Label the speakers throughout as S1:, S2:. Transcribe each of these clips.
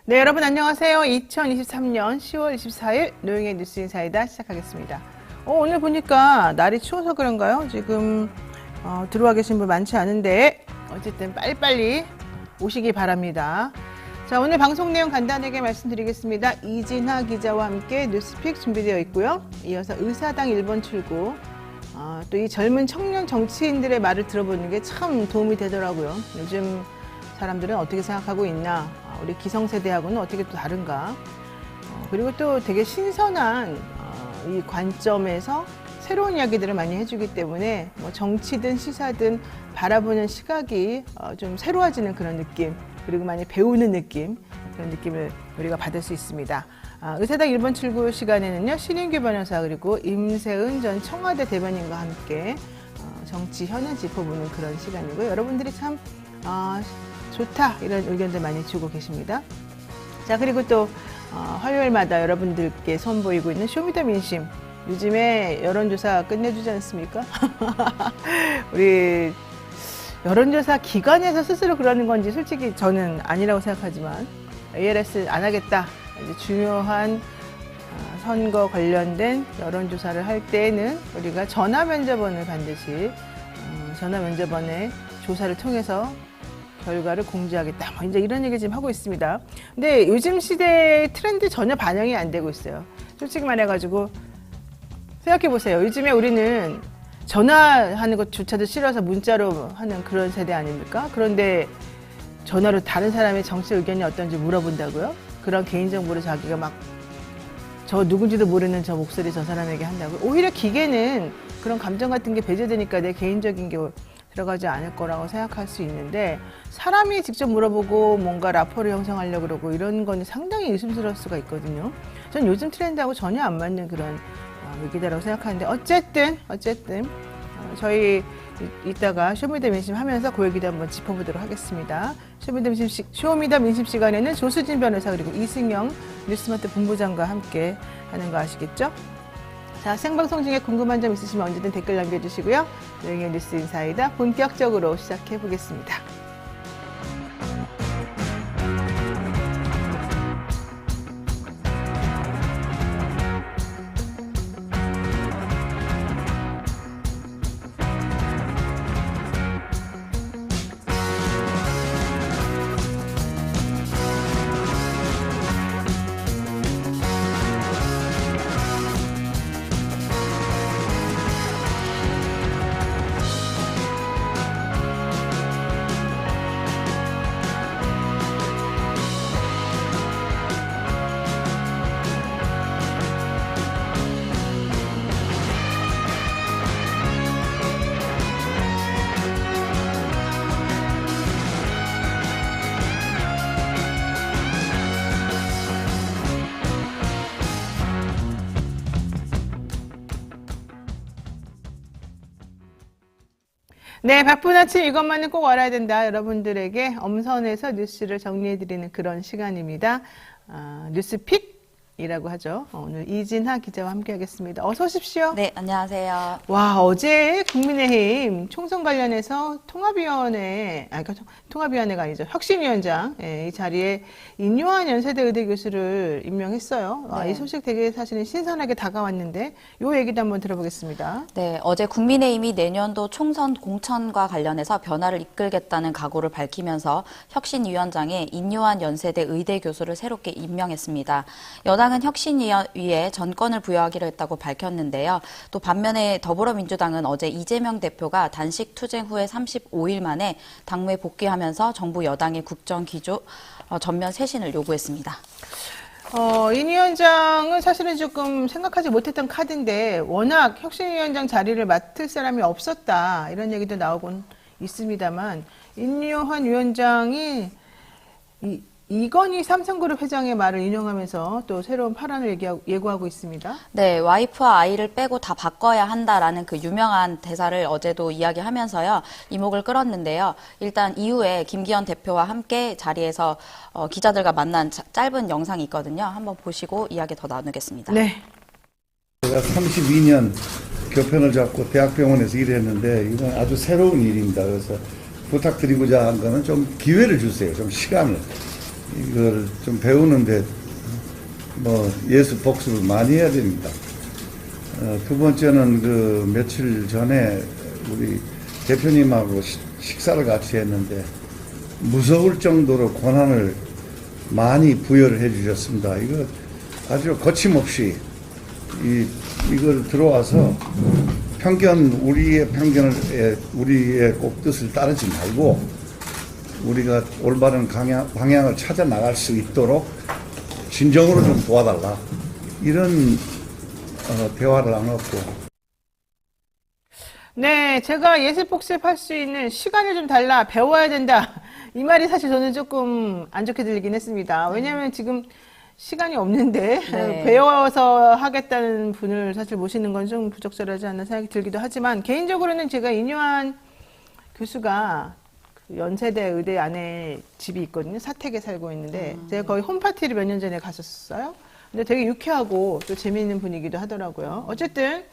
S1: 네, 여러분 안녕하세요. 2023년 10월 24일 노영의 뉴스 인사이다 시작하겠습니다. 오늘 보니까 날이 추워서 그런가요? 지금 들어와 계신 분 많지 않은데 어쨌든 빨리빨리 오시기 바랍니다. 자, 오늘 방송 내용 간단하게 말씀드리겠습니다. 이진하 기자와 함께 뉴스픽 준비되어 있고요. 이어서 의사당 1번 출구, 또 이 젊은 청년 정치인들의 말을 들어보는 게 참 도움이 되더라고요. 요즘 사람들은 어떻게 생각하고 있나, 우리 기성세대하고는 어떻게 또 다른가, 그리고 또 되게 신선한 이 관점에서 새로운 이야기들을 많이 해주기 때문에 뭐 정치든 시사든 바라보는 시각이 좀 새로워지는 그런 느낌, 그리고 많이 배우는 느낌, 그런 느낌을 우리가 받을 수 있습니다. 의사당 1번 출구 시간에는요, 신인규 변호사 그리고 임세은 전 청와대 대변인과 함께 정치 현안 짚어보는 그런 시간이고요. 여러분들이 참 좋다 이런 의견들 많이 주고 계십니다. 자, 그리고 또 화요일마다 여러분들께 선보이고 있는 쇼미더민심, 요즘에 여론조사 끝내주지 않습니까? 우리 여론조사 기관에서 스스로 그러는 건지 솔직히 저는 아니라고 생각하지만 ALS 안 하겠다, 이제 중요한 선거 관련된 여론조사를 할 때에는 우리가 전화면접원을 반드시 전화면접원의 조사를 통해서 결과를 공지하겠다, 뭐 이제 이런 얘기 지금 하고 있습니다. 근데 요즘 시대의 트렌드 전혀 반영이 안 되고 있어요. 솔직히 말해가지고 생각해 보세요. 요즘에 우리는 전화하는 것조차도 싫어서 문자로 하는 그런 세대 아닙니까? 그런데 전화로 다른 사람의 정치 의견이 어떤지 물어본다고요? 그런 개인정보를 자기가 막 저 누군지도 모르는 저 목소리 저 사람에게 한다고요? 오히려 기계는 그런 감정 같은 게 배제되니까 내 개인적인 게 들어가지 않을 거라고 생각할 수 있는데, 사람이 직접 물어보고 뭔가 라포를 형성하려고 그러고 이런 건 상당히 의심스러울 수가 있거든요. 전 요즘 트렌드하고 전혀 안 맞는 그런 얘기다라고 생각하는데, 어쨌든 저희 이따가 쇼미더민심 하면서 그 얘기도 한번 짚어보도록 하겠습니다. 쇼미더민심 시간에는 조수진 변호사 그리고 이승영 뉴스마트 본부장과 함께 하는 거 아시겠죠? 자, 생방송 중에 궁금한 점 있으시면 언제든 댓글 남겨주시고요. 노영의 뉴스 인사이다 본격적으로 시작해 보겠습니다. 네, 바쁜 아침 이것만은 꼭 알아야 된다. 여러분들에게 엄선해서 뉴스를 정리해드리는 그런 시간입니다. 뉴스픽이라고 하죠. 오늘 이진하 기자와 함께 하겠습니다. 어서 오십시오.
S2: 네, 안녕하세요.
S1: 와, 어제 국민의힘 총선 관련해서 통합위원회가 아니죠. 혁신위원장, 이 자리에 인요한 연세대 의대 교수를 임명했어요.
S2: 네.
S1: 이 소식 되게 사실은 신선하게 다가왔는데 요 얘기도 한번 들어보겠습니다.
S2: 네, 어제 국민의힘이 내년도 총선 공천과 관련해서 변화를 이끌겠다는 각오를 밝히면서 혁신위원장에 인요한 연세대 의대 교수를 새롭게 임명했습니다. 여당은 혁신위에 전권을 부여하기로 했다고 밝혔는데요. 또 반면에 더불어민주당은 어제 이재명 대표가 단식 투쟁 후에 35일 만에 당무에 복귀하면서 정부 여당의 국정 기조 전면 쇄신을 요구했습니다.
S1: 인 위원장은 사실은 조금 생각하지 못했던 카드인데, 워낙 혁신위원장 자리를 맡을 사람이 없었다, 이런 얘기도 나오곤 있습니다만, 인요한 위원장이 이건희 삼성그룹 회장의 말을 인용하면서 또 새로운 파란을 예고하고 있습니다.
S2: 네, 와이프와 아이를 빼고 다 바꿔야 한다라는 그 유명한 대사를 어제도 이야기하면서요, 이목을 끌었는데요. 일단 이후에 김기현 대표와 함께 자리에서 기자들과 만난 짧은 영상이 있거든요. 한번 보시고 이야기 더 나누겠습니다.
S1: 네.
S3: 제가 32년 교편을 잡고 대학병원에서 일했는데 이건 아주 새로운 일입니다. 그래서 부탁드리고자 한 거는 좀 기회를 주세요. 좀 시간을. 이걸 좀 배우는데 뭐 예습 복습을 많이 해야 됩니다. 두 번째는 그 며칠 전에 우리 대표님하고 식사를 같이 했는데 무서울 정도로 권한을 많이 부여를 해 주셨습니다. 이거 아주 거침없이 이걸 들어와서 우리의 꼭 뜻을 따르지 말고 우리가 올바른 방향을 찾아 나갈 수 있도록 진정으로 좀 도와달라. 이런 대화를 나눴고.
S1: 네, 제가 예습복습할 수 있는 시간을 좀 달라, 배워야 된다. 이 말이 사실 저는 조금 안 좋게 들리긴 했습니다. 왜냐하면 지금 시간이 없는데
S2: 네.
S1: 배워서 하겠다는 분을 사실 모시는 건 좀 부적절하지 않나 생각이 들기도 하지만 개인적으로는 제가 인유한 교수가 그 연세대 의대 안에 집이 있거든요. 사택에 살고 있는데 제가 거기 홈파티를 몇 년 전에 갔었어요. 근데 되게 유쾌하고 또 재미있는 분위기도 하더라고요. 어쨌든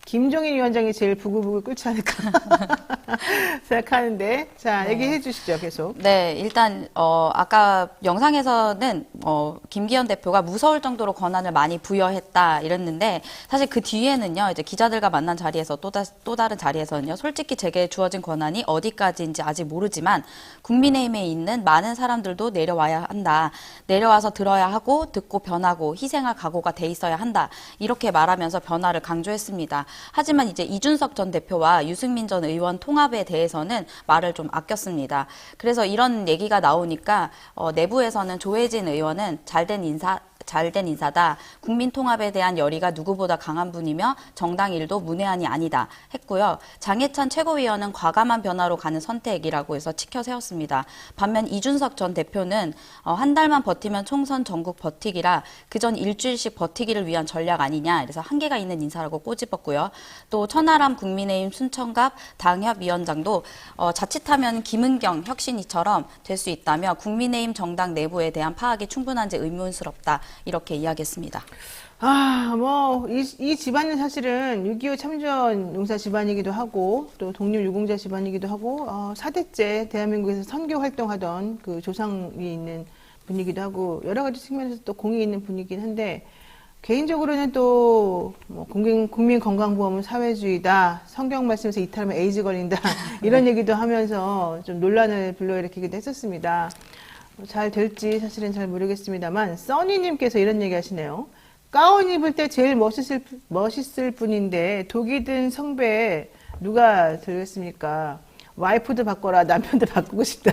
S1: 김종인 위원장이 제일 부글부글 끓지 않을까 생각하는데, 자, 얘기해 주시죠, 계속.
S2: 네, 일단 아까 영상에서는 김기현 대표가 무서울 정도로 권한을 많이 부여했다 이랬는데 사실 그 뒤에는요, 이제 기자들과 만난 자리에서 또 다른 자리에서는요, 솔직히 제게 주어진 권한이 어디까지인지 아직 모르지만 국민의힘에 있는 많은 사람들도 내려와야 한다. 내려와서 들어야 하고 듣고 변하고 희생할 각오가 돼 있어야 한다. 이렇게 말하면서 변화를 강조했습니다. 하지만 이제 이준석 전 대표와 유승민 전 의원 통합에 대해서는 말을 좀 아꼈습니다. 그래서 이런 얘기가 나오니까 내부에서는 조혜진 의원은 잘된 인사다. 국민 통합에 대한 열의가 누구보다 강한 분이며 정당 일도 문외한이 아니다 했고요. 장해찬 최고위원은 과감한 변화로 가는 선택이라고 해서 치켜 세웠습니다. 반면 이준석 전 대표는 한 달만 버티면 총선 전국 버티기라 그전 일주일씩 버티기를 위한 전략 아니냐. 그래서 한계가 있는 인사라고 꼬집었고요. 또 천하람 국민의힘 순천갑 당협위원장도 자칫하면 김은경 혁신이처럼 될 수 있다며 국민의힘 정당 내부에 대한 파악이 충분한지 의문스럽다. 이렇게 이야기했습니다.
S1: 이 집안은 사실은 6.25 참전 용사 집안이기도 하고, 또 독립 유공자 집안이기도 하고, 4대째 대한민국에서 선교 활동하던 그 조상이 있는 분이기도 하고, 여러 가지 측면에서 또 공이 있는 분이긴 한데, 개인적으로는 또, 국민건강보험은 사회주의다, 성경 말씀에서 이탈하면 에이즈 걸린다, 이런 얘기도 하면서 좀 논란을 불러일으키기도 했었습니다. 잘 될지 사실은 잘 모르겠습니다만, 써니님께서 이런 얘기 하시네요. 가운 입을 때 제일 멋있을 분인데 독이 든 성배에 누가 들겠습니까? 와이프도 바꿔라, 남편도 바꾸고 싶다.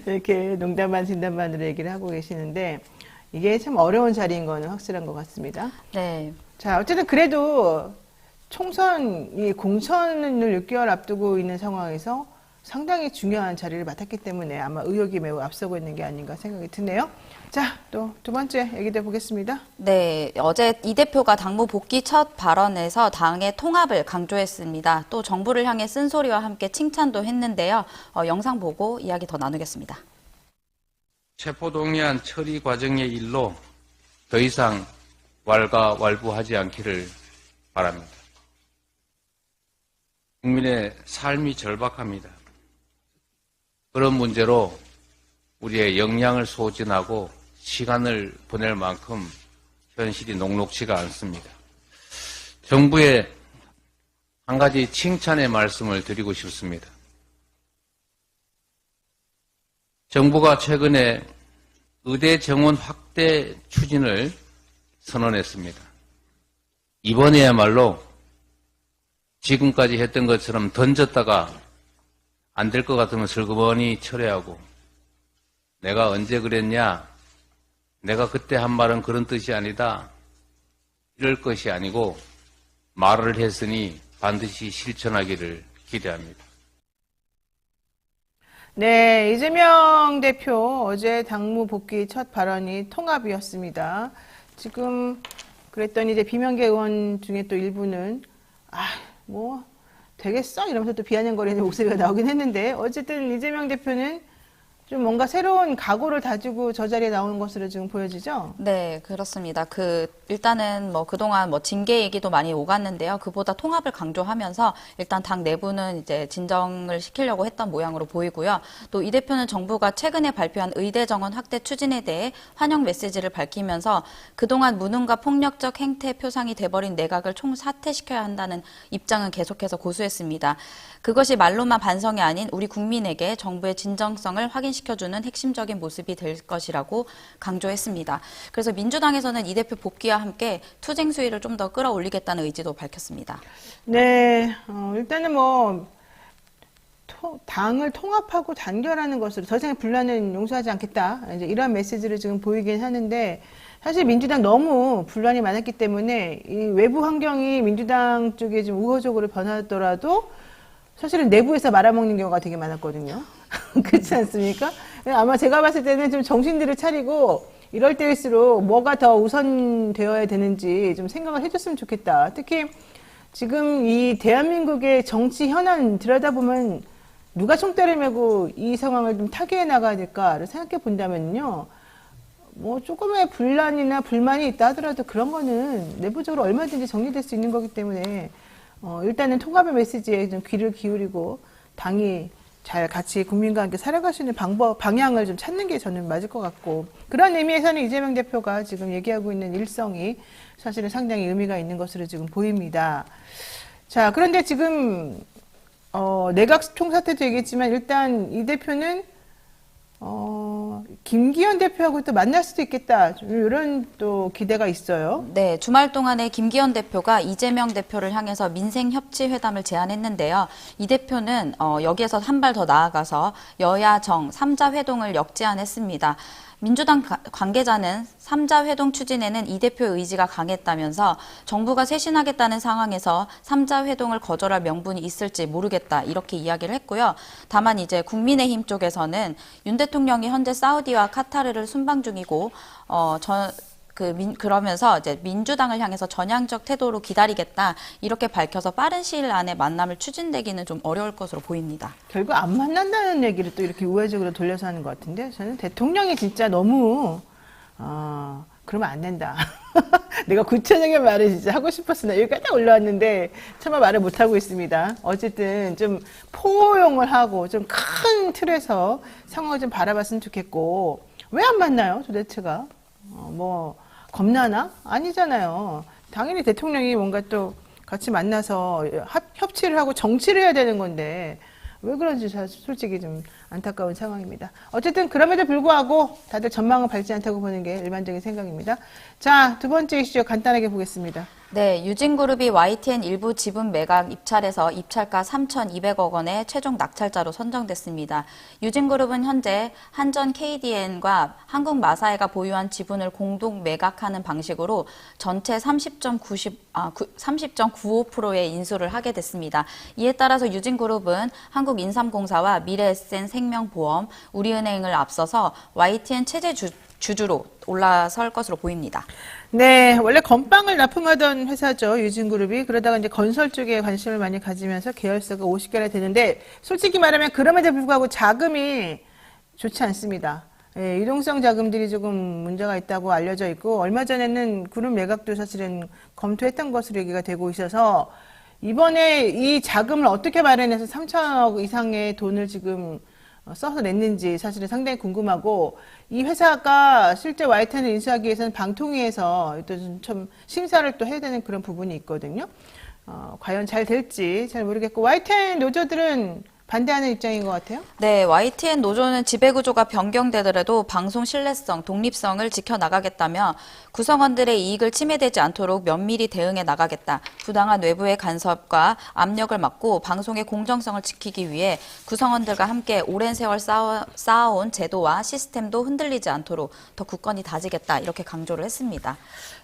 S1: 이렇게 농담 반 진담 반으로 얘기를 하고 계시는데 이게 참 어려운 자리인 거는 확실한 것 같습니다.
S2: 네.
S1: 자, 어쨌든 그래도 총선이 공천을 6개월 앞두고 있는 상황에서 상당히 중요한 자리를 맡았기 때문에 아마 의욕이 매우 앞서고 있는 게 아닌가 생각이 드네요. 자, 또 두 번째 얘기도 보겠습니다.
S2: 네, 어제 이 대표가 당무 복귀 첫 발언에서 당의 통합을 강조했습니다. 또 정부를 향해 쓴소리와 함께 칭찬도 했는데요. 영상 보고 이야기 더 나누겠습니다.
S4: 체포동의안 처리 과정의 일로 더 이상 왈가왈부하지 않기를 바랍니다. 국민의 삶이 절박합니다. 그런 문제로 우리의 역량을 소진하고 시간을 보낼 만큼 현실이 녹록지가 않습니다. 정부에 한 가지 칭찬의 말씀을 드리고 싶습니다. 정부가 최근에 의대 정원 확대 추진을 선언했습니다. 이번에야말로 지금까지 했던 것처럼 던졌다가 안 될 것 같으면 슬그머니 철회하고 내가 언제 그랬냐? 내가 그때 한 말은 그런 뜻이 아니다. 이럴 것이 아니고 말을 했으니 반드시 실천하기를 기대합니다.
S1: 네, 이재명 대표 어제 당무 복귀 첫 발언이 통합이었습니다. 지금 그랬더니 이제 비명계 의원 중에 또 일부는 되겠어? 이러면서 또 비아냥거리는 목소리가 나오긴 했는데 어쨌든 이재명 대표는 좀 뭔가 새로운 각오를 다지고 저 자리에 나오는 것으로 지금 보여지죠?
S2: 네, 그렇습니다. 일단은 그동안 징계 얘기도 많이 오갔는데요. 그보다 통합을 강조하면서 일단 당 내부는 이제 진정을 시키려고 했던 모양으로 보이고요. 또 이 대표는 정부가 최근에 발표한 의대 정원 확대 추진에 대해 환영 메시지를 밝히면서 그동안 무능과 폭력적 행태 표상이 돼버린 내각을 총사퇴시켜야 한다는 입장은 계속해서 고수했습니다. 그것이 말로만 반성이 아닌 우리 국민에게 정부의 진정성을 확인시켜주는 핵심적인 모습이 될 것이라고 강조했습니다. 그래서 민주당에서는 이 대표 복귀와 함께 투쟁 수위를 좀 더 끌어올리겠다는 의지도 밝혔습니다.
S1: 네, 일단은 당을 통합하고 단결하는 것으로 더 이상 분란은 용서하지 않겠다. 이제 이런 메시지를 지금 보이긴 하는데 사실 민주당 너무 분란이 많았기 때문에 이 외부 환경이 민주당 쪽에 좀 우호적으로 변하더라도 사실은 내부에서 말아먹는 경우가 되게 많았거든요. 그렇지 않습니까? 아마 제가 봤을 때는 좀 정신들을 차리고 이럴 때일수록 뭐가 더 우선되어야 되는지 좀 생각을 해줬으면 좋겠다. 특히 지금 이 대한민국의 정치 현안 들여다보면 누가 총대를 메고 이 상황을 좀 타개해 나가야 될까를 생각해 본다면요. 조금의 분란이나 불만이 있다 하더라도 그런 거는 내부적으로 얼마든지 정리될 수 있는 거기 때문에 일단은 통합의 메시지에 좀 귀를 기울이고 당이 잘 같이 국민과 함께 살아갈 수 있는 방향을 좀 찾는 게 저는 맞을 것 같고 그런 의미에서는 이재명 대표가 지금 얘기하고 있는 일성이 사실은 상당히 의미가 있는 것으로 지금 보입니다. 자, 그런데 지금 내각 총사퇴도 얘기했지만 일단 이 대표는 김기현 대표하고 또 만날 수도 있겠다. 이런 또 기대가 있어요.
S2: 네, 주말 동안에 김기현 대표가 이재명 대표를 향해서 민생협치회담을 제안했는데요. 이 대표는 여기에서 한 발 더 나아가서 여야 정 3자 회동을 역제안했습니다. 민주당 관계자는 3자 회동 추진에는 이 대표의 의지가 강했다면서 정부가 쇄신하겠다는 상황에서 3자 회동을 거절할 명분이 있을지 모르겠다 이렇게 이야기를 했고요. 다만 이제 국민의힘 쪽에서는 윤 대통령이 현재 사우디와 카타르를 순방 중이고 그러면서 이제 민주당을 향해서 전향적 태도로 기다리겠다 이렇게 밝혀서 빠른 시일 안에 만남을 추진되기는 좀 어려울 것으로 보입니다.
S1: 결국 안 만난다는 얘기를 또 이렇게 우회적으로 돌려서 하는 것 같은데 저는 대통령이 진짜 너무 그러면 안 된다. 내가 구체적인 말을 진짜 하고 싶었으나 여기까지 올라왔는데 차마 말을 못 하고 있습니다. 어쨌든 좀 포용을 하고 좀 큰 틀에서 상황을 좀 바라봤으면 좋겠고 왜 안 만나요 도대체가? 겁나나? 아니잖아요. 당연히 대통령이 뭔가 또 같이 만나서 협치를 하고 정치를 해야 되는 건데 왜 그런지 솔직히 좀 안타까운 상황입니다. 어쨌든 그럼에도 불구하고 다들 전망은 밝지 않다고 보는 게 일반적인 생각입니다. 자, 두 번째 이슈 간단하게 보겠습니다.
S2: 네, 유진그룹이 YTN 일부 지분 매각 입찰에서 입찰가 3,200억 원의 최종 낙찰자로 선정됐습니다. 유진그룹은 현재 한전 KDN과 한국마사회가 보유한 지분을 공동 매각하는 방식으로 전체 30.95%의 인수를 하게 됐습니다. 이에 따라서 유진그룹은 한국인삼공사와 미래에센생명보험, 우리은행을 앞서서 YTN 체제 주주로 올라설 것으로 보입니다.
S1: 네, 원래 건빵을 납품하던 회사죠, 유진그룹이. 그러다가 이제 건설 쪽에 관심을 많이 가지면서 계열사가 50개나 되는데, 솔직히 말하면 그럼에도 불구하고 자금이 좋지 않습니다. 예, 유동성 자금들이 조금 문제가 있다고 알려져 있고, 얼마 전에는 그룹 매각도 사실은 검토했던 것으로 얘기가 되고 있어서, 이번에 이 자금을 어떻게 마련해서 3천억 이상의 돈을 지금 써서 냈는지 사실은 상당히 궁금하고 이 회사가 실제 YTN을 인수하기 위해서는 방통위에서 또 좀 심사를 또 해야 되는 그런 부분이 있거든요. 과연 잘 될지 잘 모르겠고 YTN 노조들은 반대하는 입장인 것 같아요.
S2: 네, YTN 노조는 지배구조가 변경되더라도 방송 신뢰성, 독립성을 지켜나가겠다며 구성원들의 이익을 침해되지 않도록 면밀히 대응해 나가겠다. 부당한 외부의 간섭과 압력을 막고 방송의 공정성을 지키기 위해 구성원들과 함께 오랜 세월 쌓아온 제도와 시스템도 흔들리지 않도록 더 굳건히 다지겠다. 이렇게 강조를 했습니다.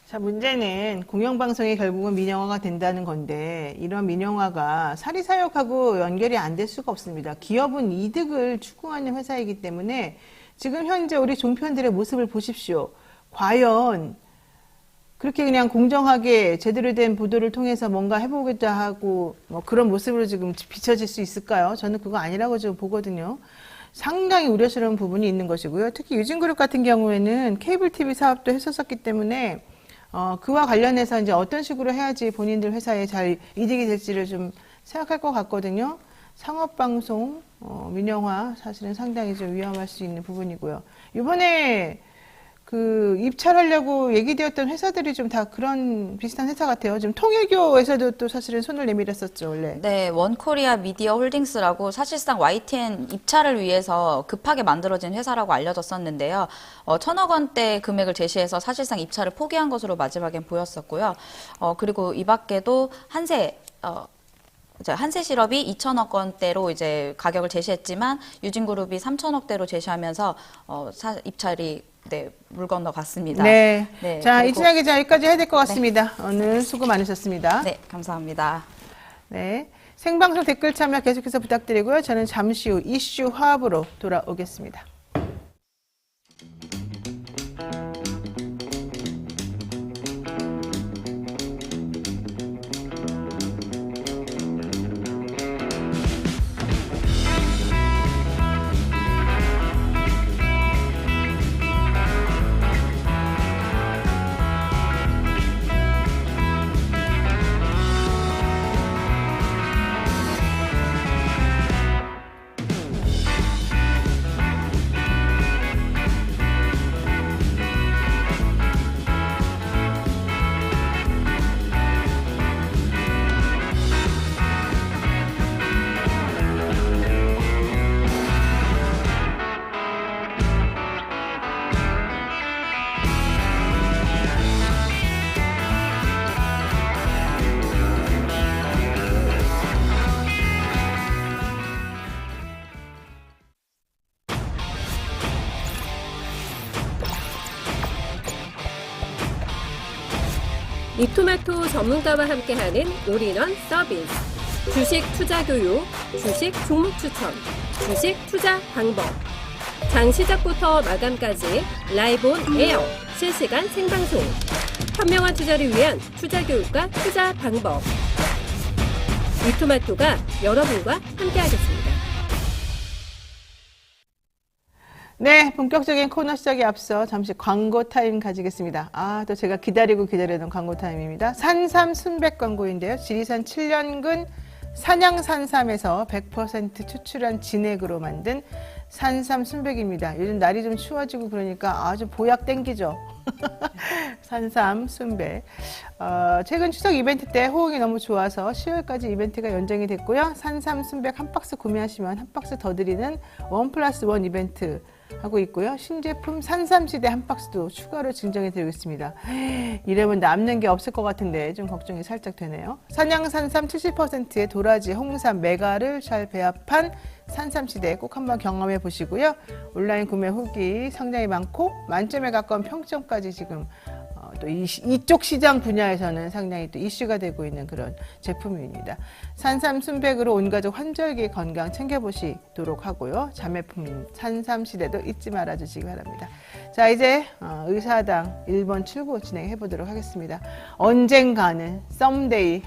S1: 자, 문제는 공영방송이 결국은 민영화가 된다는 건데 이런 민영화가 사리사욕하고 연결이 안 될 수가 없습니다. 기업은 이득을 추구하는 회사이기 때문에 지금 현재 우리 종편들의 모습을 보십시오. 과연 그렇게 그냥 공정하게 제대로 된 보도를 통해서 뭔가 해보겠다 하고 그런 모습으로 지금 비춰질 수 있을까요? 저는 그거 아니라고 지금 보거든요. 상당히 우려스러운 부분이 있는 것이고요. 특히 유진그룹 같은 경우에는 케이블 TV 사업도 했었기 때문에 그와 관련해서 이제 어떤 식으로 해야지 본인들 회사에 잘 이득이 될지를 좀 생각할 것 같거든요. 상업방송 민영화 사실은 상당히 좀 위험할 수 있는 부분이고요. 이번에 그 입찰하려고 얘기되었던 회사들이 좀 다 그런 비슷한 회사 같아요. 지금 통일교에서도 또 사실은 손을 내밀었었죠, 원래.
S2: 네, 원코리아 미디어 홀딩스라고 사실상 YTN 입찰을 위해서 급하게 만들어진 회사라고 알려졌었는데요. 1,000억 원대 금액을 제시해서 사실상 입찰을 포기한 것으로 마지막엔 보였었고요. 그리고 이 밖에도 한세실업이 2,000억 원대로 이제 가격을 제시했지만 유진그룹이 3,000억대로 제시하면서 입찰이 물 건너갔습니다.
S1: 네.
S2: 네,
S1: 자,
S2: 그리고-
S1: 이진아 기자 여기까지 해야 될 것 같습니다. 오늘 수고 많으셨습니다.
S2: 네, 감사합니다.
S1: 네. 생방송 댓글 참여 계속해서 부탁드리고요. 저는 잠시 후 이슈 화합으로 돌아오겠습니다.
S5: 이토마토 전문가와 함께하는 올인원 서비스. 주식 투자 교육, 주식 종목 추천, 주식 투자 방법. 장 시작부터 마감까지 라이브 온 에어, 실시간 생방송. 현명한 투자를 위한 투자 교육과 투자 방법. 이토마토가 여러분과 함께하겠습니다.
S1: 네, 본격적인 코너 시작에 앞서 잠시 광고 타임 가지겠습니다. 또 제가 기다리던 광고 타임입니다. 산삼 순백 광고인데요. 지리산 7년근 산양산삼에서 100% 추출한 진액으로 만든 산삼 순백입니다. 요즘 날이 좀 추워지고 그러니까 아주 보약 땡기죠. 산삼 순백. 최근 추석 이벤트 때 호응이 너무 좋아서 10월까지 이벤트가 연장이 됐고요. 산삼 순백 한 박스 구매하시면 한 박스 더 드리는 1+1 이벤트 하고 있고요. 신제품 산삼시대 한 박스도 추가로 증정해 드리고 있습니다. 이러면 남는 게 없을 것 같은데 좀 걱정이 살짝 되네요. 산양산삼 70%의 도라지, 홍삼, 메가를 잘 배합한 산삼시대 꼭 한번 경험해 보시고요. 온라인 구매 후기 상당히 많고 만점에 가까운 평점까지 지금 또 이쪽 시장 분야에서는 상당히 또 이슈가 되고 있는 그런 제품입니다. 산삼 순백으로 온 가족 환절기 건강 챙겨보시도록 하고요. 자매품 산삼 시대도 잊지 말아주시기 바랍니다. 자, 이제 의사당 1번 출구 진행해 보도록 하겠습니다. 언젠가는 someday,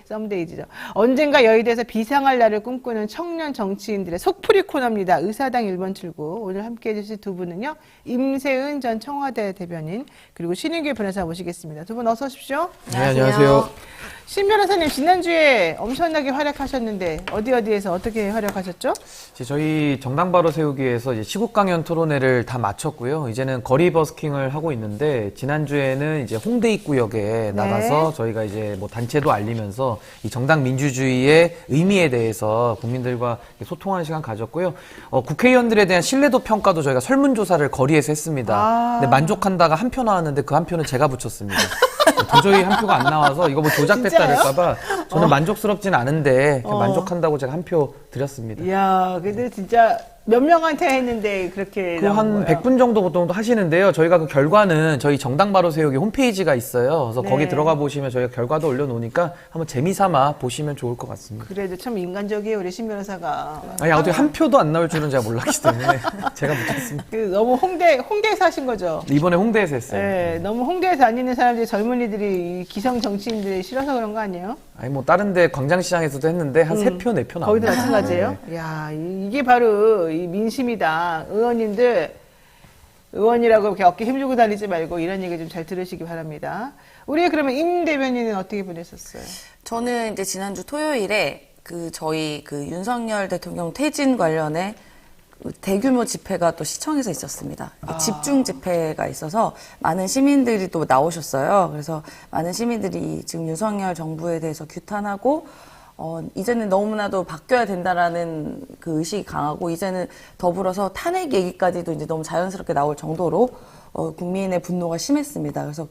S1: someday지죠. 언젠가 여의도에서 비상할 날을 꿈꾸는 청년 정치인들의 속풀이 코너입니다. 의사당 1번 출구. 오늘 함께해 주실 두 분은요. 임세은 전 청와대 대변인 그리고 신인규 변호사 모시겠습니다. 두 분 어서 오십시오.
S6: 네, 안녕하세요.
S1: 신 변호사님 지난주에 엄청나게 활약하셨는데 어디에서 어떻게 활약하셨죠?
S6: 이제 저희 정당 바로 세우기에서 이제 시국 강연 토론회를 다 마쳤고요. 이제는 거리 버스킹을 하고 있는데 지난주에는 이제 홍대 입구역에 나가서 저희가 이제 뭐 단체도 알리면서 이 정당 민주주의의 의미에 대해서 국민들과 소통하는 시간 가졌고요. 국회의원들에 대한 신뢰도 평가도 저희가 설문조사를 거리에서 했습니다. 근데 만족한다가 한 표 나왔는데 그 한 표는 제가 붙였습니다. 도저히 한 표가 안 나와서 이거 뭐 조작됐다 그럴까봐 저는 만족스럽진 않은데 만족한다고 제가 한 표 드렸습니다.
S1: 이야, 근데 진짜 몇 명한테 했는데 그렇게
S6: 그 한 100분 정도 보통 하시는데요. 저희가 그 결과는 저희 정당 바로 세우기 홈페이지가 있어요. 그래서 거기 들어가 보시면 저희가 결과도 올려놓으니까 한번 재미삼아 보시면 좋을 것 같습니다.
S1: 그래도 참 인간적이에요, 우리 신 변호사가.
S6: 아니, 어떻게 한 표도 안 나올 줄은 제가 몰랐기 때문에 제가 붙였습니다.
S1: 너무 홍대에서 하신 거죠?
S6: 이번에 홍대에서 했어요.
S1: 네, 너무 홍대에서 다니는 사람들이 젊은이들이 기성 정치인들이 싫어서 그런 거 아니에요?
S6: 아니 뭐 다른 데 광장시장에서도 했는데 한 3표, 4표 나옵니다.
S1: 거기도 마찬가지예요. 야, 이게 바로 이 민심이다. 의원님들 의원이라고 이렇게 어깨 힘주고 다니지 말고 이런 얘기 좀 잘 들으시기 바랍니다. 우리 그러면 임 대변인은 어떻게 보냈었어요?
S7: 저는 이제 지난주 토요일에 저희 윤석열 대통령 퇴진 관련해 대규모 집회가 또 시청에서 있었습니다. 집중 집회가 있어서 많은 시민들이 또 나오셨어요. 그래서 많은 시민들이 지금 윤석열 정부에 대해서 규탄하고 이제는 너무나도 바뀌어야 된다라는 그 의식이 강하고 이제는 더불어서 탄핵 얘기까지도 이제 너무 자연스럽게 나올 정도로 국민의 분노가 심했습니다. 그래서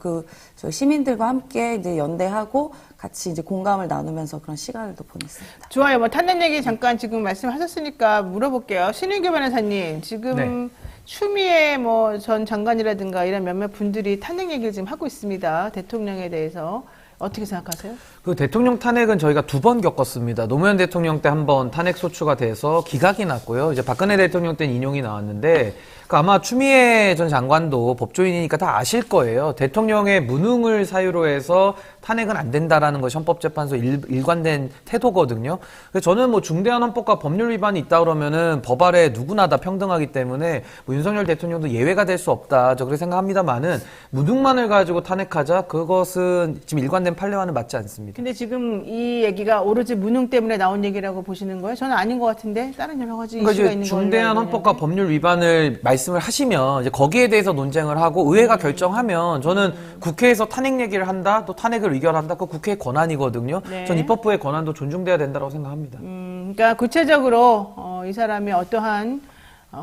S7: 저희 시민들과 함께 이제 연대하고 같이 이제 공감을 나누면서 그런 시간을 또 보냈습니다.
S1: 좋아요. 뭐 탄핵 얘기 잠깐 지금 말씀하셨으니까 물어볼게요. 신윤규 변호사님, 지금
S6: 네.
S1: 추미애 뭐 전 장관이라든가 이런 몇몇 분들이 탄핵 얘기를 지금 하고 있습니다. 대통령에 대해서 어떻게 생각하세요?
S6: 그 대통령 탄핵은 저희가 2번 겪었습니다. 노무현 대통령 때 한 번 탄핵 소추가 돼서 기각이 났고요. 이제 박근혜 대통령 때는 인용이 나왔는데 아마 추미애 전 장관도 법조인이니까 다 아실 거예요. 대통령의 무능을 사유로 해서 탄핵은 안 된다라는 것이 헌법재판소 일관된 태도거든요. 그래서 저는 뭐 중대한 헌법과 법률 위반이 있다 그러면은 법 아래 누구나 다 평등하기 때문에 뭐 윤석열 대통령도 예외가 될 수 없다. 저 그렇게 생각합니다만은 무능만을 가지고 탄핵하자 그것은 지금 일관된 판례와는 맞지 않습니다.
S1: 근데 지금 이 얘기가 오로지 무능 때문에 나온 얘기라고 보시는 거예요? 저는 아닌 것 같은데 다른 여러 가지
S6: 그러니까
S1: 이슈가
S6: 이제
S1: 있는
S6: 중대한
S1: 걸로
S6: 헌법과 법률 위반을 말씀을 하시면 이제 거기에 대해서 논쟁을 하고 의회가 결정하면 저는 국회에서 탄핵 얘기를 한다, 또 탄핵을 의결한다, 그 국회의 권한이거든요.
S1: 네.
S6: 전 입법부의 권한도 존중돼야 된다고 생각합니다.
S1: 그러니까 구체적으로 이 사람이 어떠한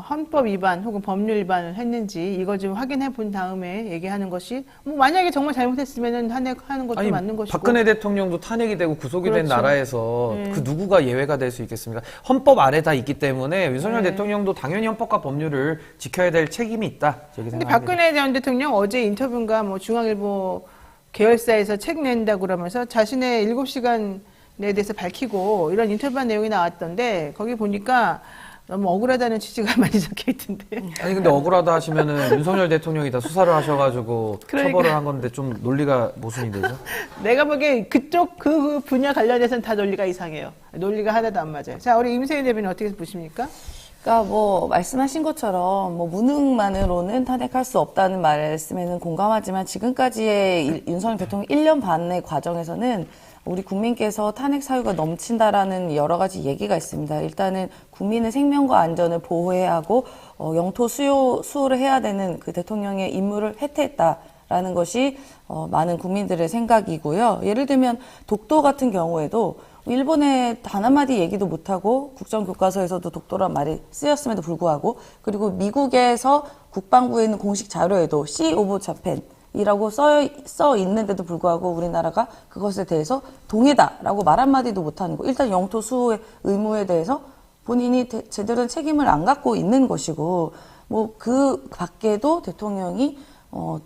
S1: 헌법 위반 혹은 법률 위반을 했는지 이거 좀 확인해 본 다음에 얘기하는 것이 뭐 만약에 정말 잘못했으면은 탄핵하는 것도
S6: 아니,
S1: 맞는 것이고.
S6: 박근혜 대통령도 탄핵이 되고 구속이 된
S1: 그렇죠.
S6: 나라에서
S1: 네.
S6: 그 누구가 예외가 될 수 있겠습니까? 헌법 아래 다 있기 때문에 윤석열
S1: 네.
S6: 대통령도 당연히 헌법과 법률을 지켜야 될 책임이 있다. 저렇게
S1: 근데
S6: 생각합니다.
S1: 박근혜 전 대통령 어제 인터뷰인가 뭐 중앙일보 계열사에서 책 낸다고 그러면서 자신의 7시간에 대해서 밝히고 이런 인터뷰한 내용이 나왔던데 거기 보니까 너무 억울하다는 취지가 많이 적혀 있던데.
S6: 아니 근데 억울하다 하시면은 윤석열 대통령이 다 수사를 하셔가지고
S1: 그러니까.
S6: 처벌을 한 건데 좀 논리가 모순이 되죠?
S1: 내가 보기에 그쪽 그 분야 관련해서는 다 논리가 이상해요. 논리가 하나도 안 맞아요. 자, 우리 임세희 대변인 어떻게 보십니까?
S7: 그러니까 뭐 말씀하신 것처럼 뭐 무능만으로는 탄핵할 수 없다는 말씀에는 공감하지만 지금까지의 윤석열 대통령 1년 반의 과정에서는 우리 국민께서 탄핵 사유가 넘친다라는 여러 가지 얘기가 있습니다. 일단은 국민의 생명과 안전을 보호해야 하고 영토 수호를 해야 되는 그 대통령의 임무를 해태했다라는 것이 많은 국민들의 생각이고요. 예를 들면 독도 같은 경우에도 일본에 단 한마디 얘기도 못하고 국정교과서에서도 독도란 말이 쓰였음에도 불구하고 그리고 미국에서 국방부에 있는 공식 자료에도 Sea of Japan 이라고 써 있는데도 불구하고 우리나라가 그것에 대해서 동해다라고 말 한마디도 못하는 거. 일단 영토 수호의 의무에 대해서 본인이 제대로 된 책임을 안 갖고 있는 것이고 뭐 그 밖에도 대통령이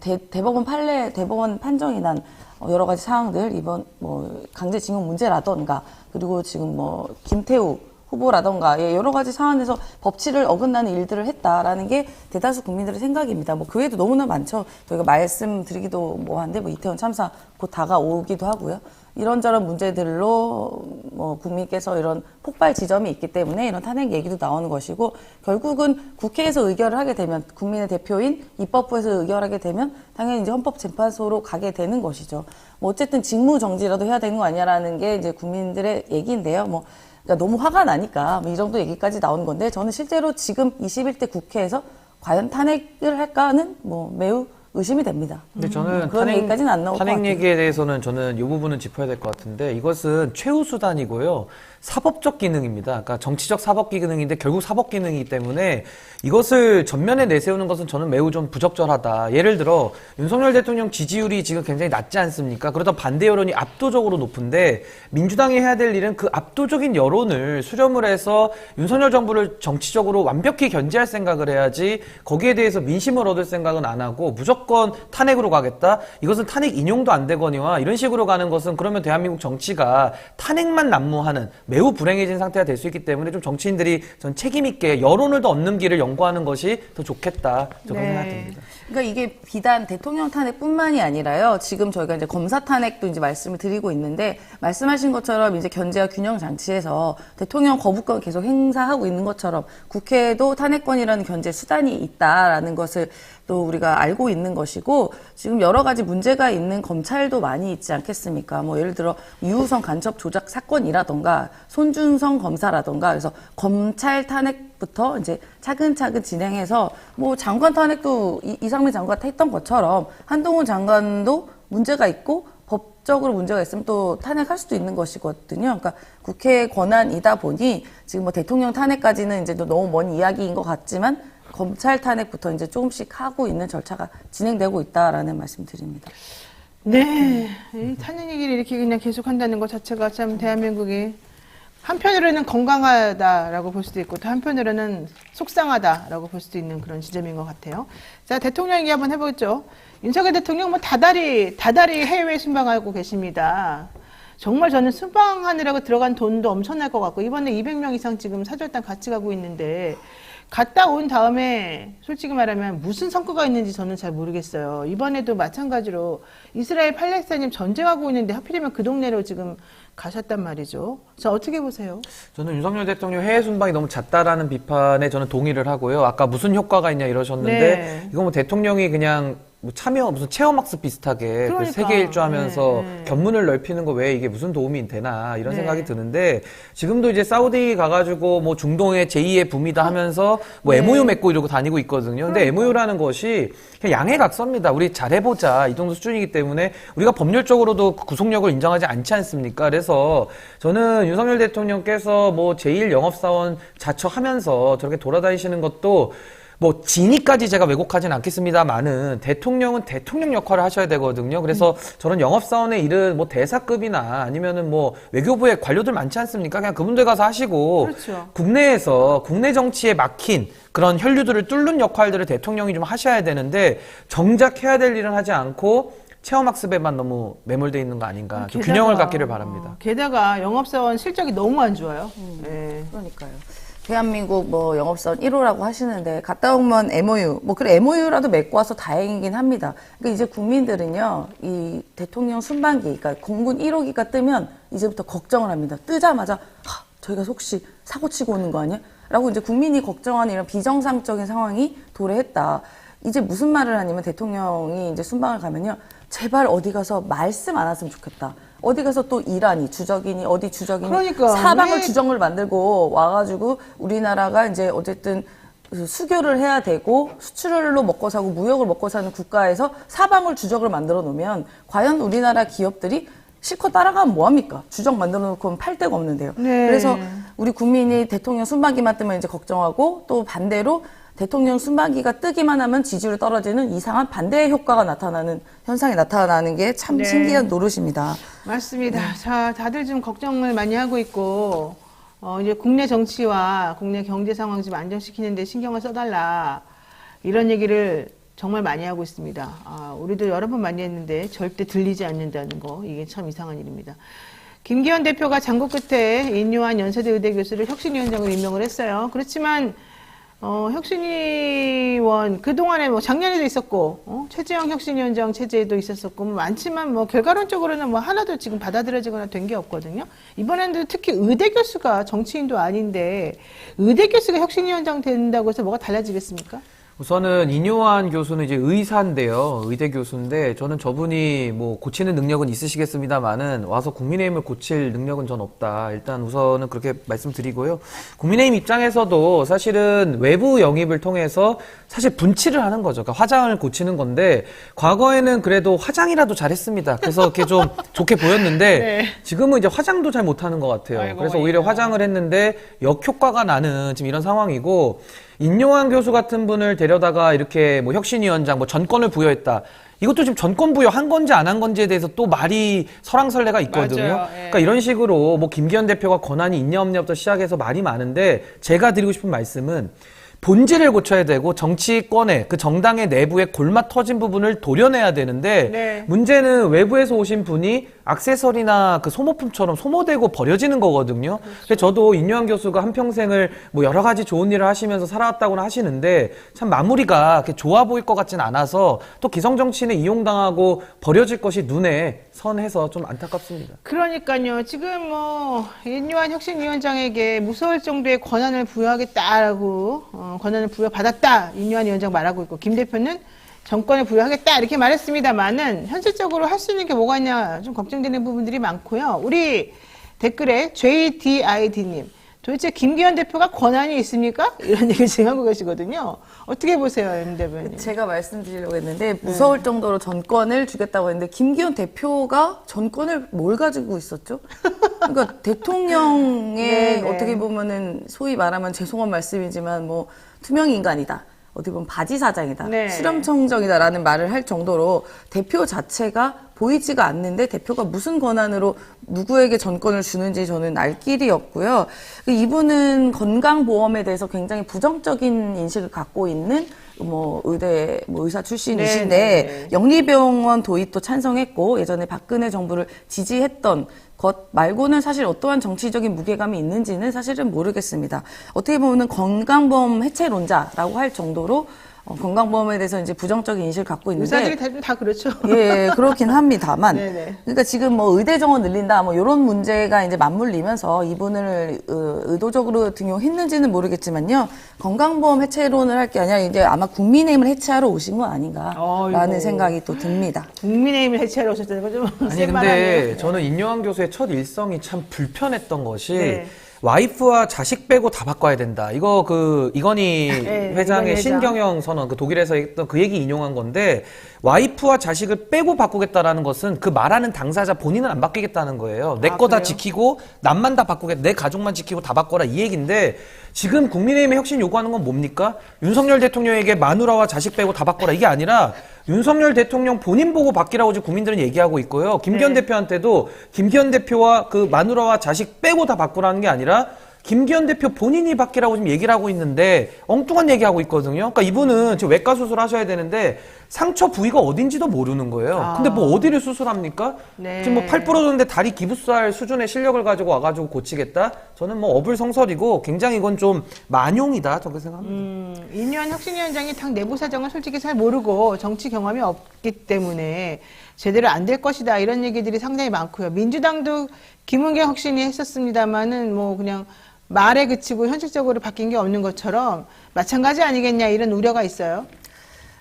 S7: 대법원 판정이 난 여러 가지 사항들 이번 뭐 강제징용 문제라던가 그리고 지금 뭐 김태우 후보라던가 여러 가지 사안에서 법치를 어긋나는 일들을 했다라는 게 대다수 국민들의 생각입니다. 뭐 그 외에도 너무나 많죠. 저희가 말씀드리기도 뭐한데 뭐 이태원 참사 곧 다가오기도 하고요. 이런저런 문제들로 뭐 국민께서 이런 폭발 지점이 있기 때문에 이런 탄핵 얘기도 나오는 것이고 결국은 국회에서 의결을 하게 되면 국민의 대표인 입법부에서 의결하게 되면 당연히 이제 헌법재판소로 가게 되는 것이죠. 뭐 어쨌든 직무 정지라도 해야 되는 거 아니냐라는 게 이제 국민들의 얘기인데요. 뭐 그러니까 너무 화가 나니까 이 정도 얘기까지 나오는 건데 저는 실제로 지금 21대 국회에서 과연 탄핵을 할까는 뭐 매우 의심이 됩니다.
S6: 근데 저는
S7: 그런 얘기까지는 안 나올 것
S6: 탄핵
S7: 같아요.
S6: 얘기에 대해서는 저는 이 부분은 짚어야 될 것 같은데 이것은 최후 수단이고요. 사법적 기능입니다. 그러니까 정치적 사법 기능인데 결국 사법 기능이기 때문에 이것을 전면에 내세우는 것은 저는 매우 좀 부적절하다. 예를 들어 윤석열 대통령 지지율이 지금 굉장히 낮지 않습니까? 그러다 반대 여론이 압도적으로 높은데 민주당이 해야 될 일은 그 압도적인 여론을 수렴을 해서 윤석열 정부를 정치적으로 완벽히 견제할 생각을 해야지 거기에 대해서 민심을 얻을 생각은 안 하고 무조건 탄핵으로 가겠다. 이것은 탄핵 인용도 안 되거니와 이런 식으로 가는 것은 그러면 대한민국 정치가 탄핵만 난무하는 매우 불행해진 상태가 될 수 있기 때문에 좀 정치인들이 전 책임 있게 여론을 더 얻는 길을 연구하는 것이 더 좋겠다. 저는 생각됩니다.
S7: 그러니까 이게 비단 대통령 탄핵뿐만이 아니라요. 지금 저희가 이제 검사 탄핵도 이제 말씀을 드리고 있는데 말씀하신 것처럼 이제 견제와 균형 장치에서 대통령 거부권 계속 행사하고 있는 것처럼 국회에도 탄핵권이라는 견제 수단이 있다라는 것을 또 우리가 알고 있는 것이고 지금 여러 가지 문제가 있는 검찰도 많이 있지 않겠습니까? 뭐 예를 들어 유우성 간첩 조작 사건이라던가 손준성 검사라던가 그래서 검찰 탄핵부터 이제 차근차근 진행해서 뭐 장관 탄핵도 이상민 장관 했던 것처럼 한동훈 장관도 문제가 있고 법적으로 문제가 있으면 또 탄핵할 수도 있는 것이거든요. 그러니까 국회의 권한이다 보니 지금 뭐 대통령 탄핵까지는 이제 너무 먼 이야기인 것 같지만 검찰 탄핵부터 이제 조금씩 하고 있는 절차가 진행되고 있다라는 말씀드립니다.
S1: 네, 이 탄핵 얘기를 이렇게 그냥 계속 한다는 것 자체가 참 대한민국이 한편으로는 건강하다라고 볼 수도 있고 또 한편으로는 속상하다라고 볼 수도 있는 그런 지점인 것 같아요. 자, 대통령 얘기 한번 해보죠. 윤석열 대통령 뭐 다달이 해외 순방하고 계십니다. 정말 저는 순방하느라고 들어간 돈도 엄청날 것 같고 이번에 200명 이상 지금 사절단 같이 가고 있는데 갔다 온 다음에 솔직히 말하면 무슨 성과가 있는지 저는 잘 모르겠어요. 이번에도 마찬가지로 이스라엘 팔레스타인 전쟁하고 있는데 하필이면 그 동네로 지금 가셨단 말이죠. 자, 어떻게 보세요?
S6: 저는 윤석열 대통령 해외 순방이 너무 잦다라는 비판에 저는 동의를 하고요. 아까 무슨 효과가 있냐 이러셨는데
S1: 네.
S6: 이거 뭐 대통령이 그냥 뭐 참여 무슨 체험학습 비슷하게
S1: 그러니까.
S6: 그 세계 일주하면서
S1: 네.
S6: 견문을 넓히는 거 왜 이게 무슨 도움이 되나 이런
S1: 네.
S6: 생각이 드는데 지금도 이제 사우디 가가지고 뭐 중동의 제2의 붐이다 하면서 뭐
S1: 네.
S6: MOU 맺고 이러고 다니고 있거든요. 근데 MOU라는 것이 그냥 양해각서입니다. 우리 잘해보자 이 정도 수준이기 때문에 우리가 법률적으로도 구속력을 인정하지 않지 않습니까? 그래서 저는 윤석열 대통령께서 뭐 제1영업사원 자처하면서 저렇게 돌아다니시는 것도 뭐 진위까지 제가 왜곡하진 않겠습니다만은 대통령은 대통령 역할을 하셔야 되거든요. 그래서 저런 영업사원의 일은 뭐 대사급이나 아니면은 뭐 외교부에 관료들 많지 않습니까? 그냥 그분들 가서 하시고
S1: 그렇죠.
S6: 국내에서 국내 정치에 막힌 그런 혈류들을 뚫는 역할들을 대통령이 좀 하셔야 되는데 정작 해야 될 일은 하지 않고 체험학습에만 너무 매몰돼 있는 거 아닌가. 좀 균형을 갖기를 바랍니다.
S1: 게다가 영업사원 실적이 너무 안 좋아요. 네.
S7: 그러니까요. 대한민국 뭐 영업사원 1호라고 하시는데 갔다 오면 MOU, 뭐 그래 MOU라도 맺고 와서 다행이긴 합니다. 그러니까 이제 국민들은요, 이 대통령 순방기, 그러니까 공군 1호기가 뜨면 이제부터 걱정을 합니다. 뜨자마자 저희가 혹시 사고 치고 오는 거 아니야? 라고 이제 국민이 걱정하는 이런 비정상적인 상황이 도래했다. 이제 무슨 말을 하냐면 대통령이 이제 순방을 가면요, 제발 어디 가서 말씀 안 했으면 좋겠다. 어디 가서 또 이란이 주적이니 어디 주적이니
S1: 그러니까
S7: 사방을
S1: 왜-
S7: 주적을 만들고 와가지고 우리나라가 이제 어쨌든 수교를 해야 되고 수출로 먹고 사고 무역을 먹고 사는 국가에서 사방을 주적을 만들어 놓으면 과연 우리나라 기업들이 실컷 따라가면 뭐합니까? 주적 만들어 놓고 팔 데가 없는데요.
S1: 네.
S7: 그래서 우리 국민이 대통령 순방기만 뜨면 이제 걱정하고 또 반대로 대통령 순방기가 뜨기만 하면 지지율이 떨어지는 이상한 반대의 효과가 나타나는 현상이 나타나는 게 참
S1: 네.
S7: 신기한 노릇입니다.
S1: 맞습니다. 자, 다들 좀 걱정을 많이 하고 있고, 이제 국내 정치와 국내 경제 상황 좀 안정시키는데 신경을 써달라. 이런 얘기를 정말 많이 하고 있습니다. 우리도 여러 번 많이 했는데 절대 들리지 않는다는 거. 이게 참 이상한 일입니다. 김기현 대표가 장고 끝에 인요한 연세대 의대 교수를 혁신위원장으로 임명을 했어요. 그렇지만, 혁신위원, 그동안에 뭐 작년에도 있었고, 최재형 혁신위원장 체제에도 있었었고, 뭐 많지만 뭐 결과론적으로는 뭐 하나도 지금 받아들여지거나 된 게 없거든요. 이번에는 특히 의대 교수가 정치인도 아닌데, 의대 교수가 혁신위원장 된다고 해서 뭐가 달라지겠습니까?
S6: 우선은 인요한 교수는 이제 의사인데요. 의대 교수인데 저는 저분이 뭐 고치는 능력은 있으시겠습니다만은 와서 국민의힘을 고칠 능력은 전 없다. 일단 우선은 그렇게 말씀드리고요. 국민의힘 입장에서도 사실은 외부 영입을 통해서 사실 분치를 하는 거죠. 그러니까 화장을 고치는 건데 과거에는 그래도 화장이라도 잘했습니다. 그래서 이렇게 좀 좋게 보였는데
S1: 네.
S6: 지금은 이제 화장도 잘 못하는 것 같아요.
S1: 아이고,
S6: 그래서 오히려
S1: 아이고.
S6: 화장을 했는데 역효과가 나는 지금 이런 상황이고 인요한 교수 같은 분을 데려다가 이렇게 뭐 혁신위원장, 뭐 전권을 부여했다. 이것도 지금 전권 부여한 건지 안 한 건지에 대해서 또 말이 설왕설래가 있거든요.
S1: 맞아요. 예.
S6: 그러니까 이런 식으로 뭐 김기현 대표가 권한이 있냐 없냐부터 시작해서 말이 많은데 제가 드리고 싶은 말씀은 본질을 고쳐야 되고 정치권의 그 정당의 내부에 골마 터진 부분을 도려내야 되는데
S1: 네.
S6: 문제는 외부에서 오신 분이 액세서리나 그 소모품처럼 소모되고 버려지는 거거든요. 그래서 저도 인요한 교수가 한평생을 뭐 여러 가지 좋은 일을 하시면서 살아왔다고는 하시는데 참 마무리가 그렇게 좋아 보일 것 같진 않아서 또 기성정치인에 이용당하고 버려질 것이 눈에 선해서 좀 안타깝습니다.
S1: 그러니까요. 지금 뭐 인요한 혁신위원장에게 무서울 정도의 권한을 부여하겠다라고 권한을 부여받았다. 인요한 위원장 말하고 있고 김 대표는 정권을 부여하겠다 이렇게 말했습니다만은 현실적으로 할 수 있는 게 뭐가 있냐 좀 걱정되는 부분들이 많고요. 우리 댓글에 JDID님 도대체 김기현 대표가 권한이 있습니까? 이런 얘기를 지금 하고 계시거든요. 어떻게 보세요, 임 대표님?
S7: 제가 말씀드리려고 했는데 무서울 정도로 전권을 주겠다고 했는데 김기현 대표가 전권을 뭘 가지고 있었죠? 그러니까 대통령의
S1: 네네.
S7: 어떻게 보면은 소위 말하면 죄송한 말씀이지만 뭐 투명 인간이다. 어떻게 보면 바지 사장이다.
S1: 네.
S7: 수렴청정이다라는 말을 할 정도로 대표 자체가 보이지가 않는데 대표가 무슨 권한으로 누구에게 전권을 주는지 저는 알 길이 없고요. 이분은 건강보험에 대해서 굉장히 부정적인 인식을 갖고 있는 의사 출신이신데
S1: 네.
S7: 영리병원 도입도 찬성했고 예전에 박근혜 정부를 지지했던 것 말고는 사실 어떠한 정치적인 무게감이 있는지는 사실은 모르겠습니다. 어떻게 보면 건강보험 해체론자라고 할 정도로 건강보험에 대해서 이제 부정적인 인식을 갖고 있는데
S1: 의사들이 다 그렇죠.
S7: 예, 그렇긴 합니다만.
S1: 네네.
S7: 그러니까 지금 뭐 의대 정원 늘린다, 뭐 이런 문제가 이제 맞물리면서 이분을 의도적으로 등용했는지는 모르겠지만요. 건강보험 해체론을 할 게 아니라 이제 아마 국민의힘을 해체하러 오신 거 아닌가라는
S1: 어이구.
S7: 생각이 또 듭니다.
S1: 국민의힘을 해체하러 오셨다는 거좀
S6: 아니 근데 저는 인요한 교수의 첫 일성이 참 불편했던 것이
S1: 네.
S6: 와이프와 자식 빼고 다 바꿔야 된다. 이거 그 이건희
S1: 네,
S6: 회장의
S1: 이건희 회장.
S6: 신경영 선언 그 독일에서 했던 그 얘기 인용한 건데 와이프와 자식을 빼고 바꾸겠다라는 것은 그 말하는 당사자 본인은 안 바뀌겠다는 거예요. 내 거 다
S1: 그래요?
S6: 지키고 남만 다 바꾸겠다. 내 가족만 지키고 다 바꿔라 이 얘기인데 지금 국민의힘의 혁신 요구하는 건 뭡니까? 윤석열 대통령에게 마누라와 자식 빼고 다 바꿔라 이게 아니라 윤석열 대통령 본인 보고 바뀌라고 지금 국민들은 얘기하고 있고요. 김기현
S1: 네.
S6: 대표한테도 김기현 대표와 그 마누라와 자식 빼고 다 바꾸라는 게 아니라 김기현 대표 본인이 바뀌라고 지금 얘기를 하고 있는데 엉뚱한 얘기하고 있거든요. 그러니까 이분은 지금 외과 수술 하셔야 되는데 상처 부위가 어딘지도 모르는 거예요. 근데 뭐 어디를 수술합니까?
S1: 네.
S6: 지금 뭐 팔 부러졌는데 다리 기부스할 수준의 실력을 가지고 와가지고 고치겠다? 저는 뭐 어불성설이고 굉장히 이건 좀 만용이다. 저렇게 생각합니다.
S1: 인요한 혁신위원장이 당 내부 사정을 솔직히 잘 모르고 정치 경험이 없기 때문에 제대로 안 될 것이다 이런 얘기들이 상당히 많고요. 민주당도 김은경 혁신이 했었습니다만은 뭐 그냥 말에 그치고 현실적으로 바뀐 게 없는 것처럼 마찬가지 아니겠냐 이런 우려가 있어요.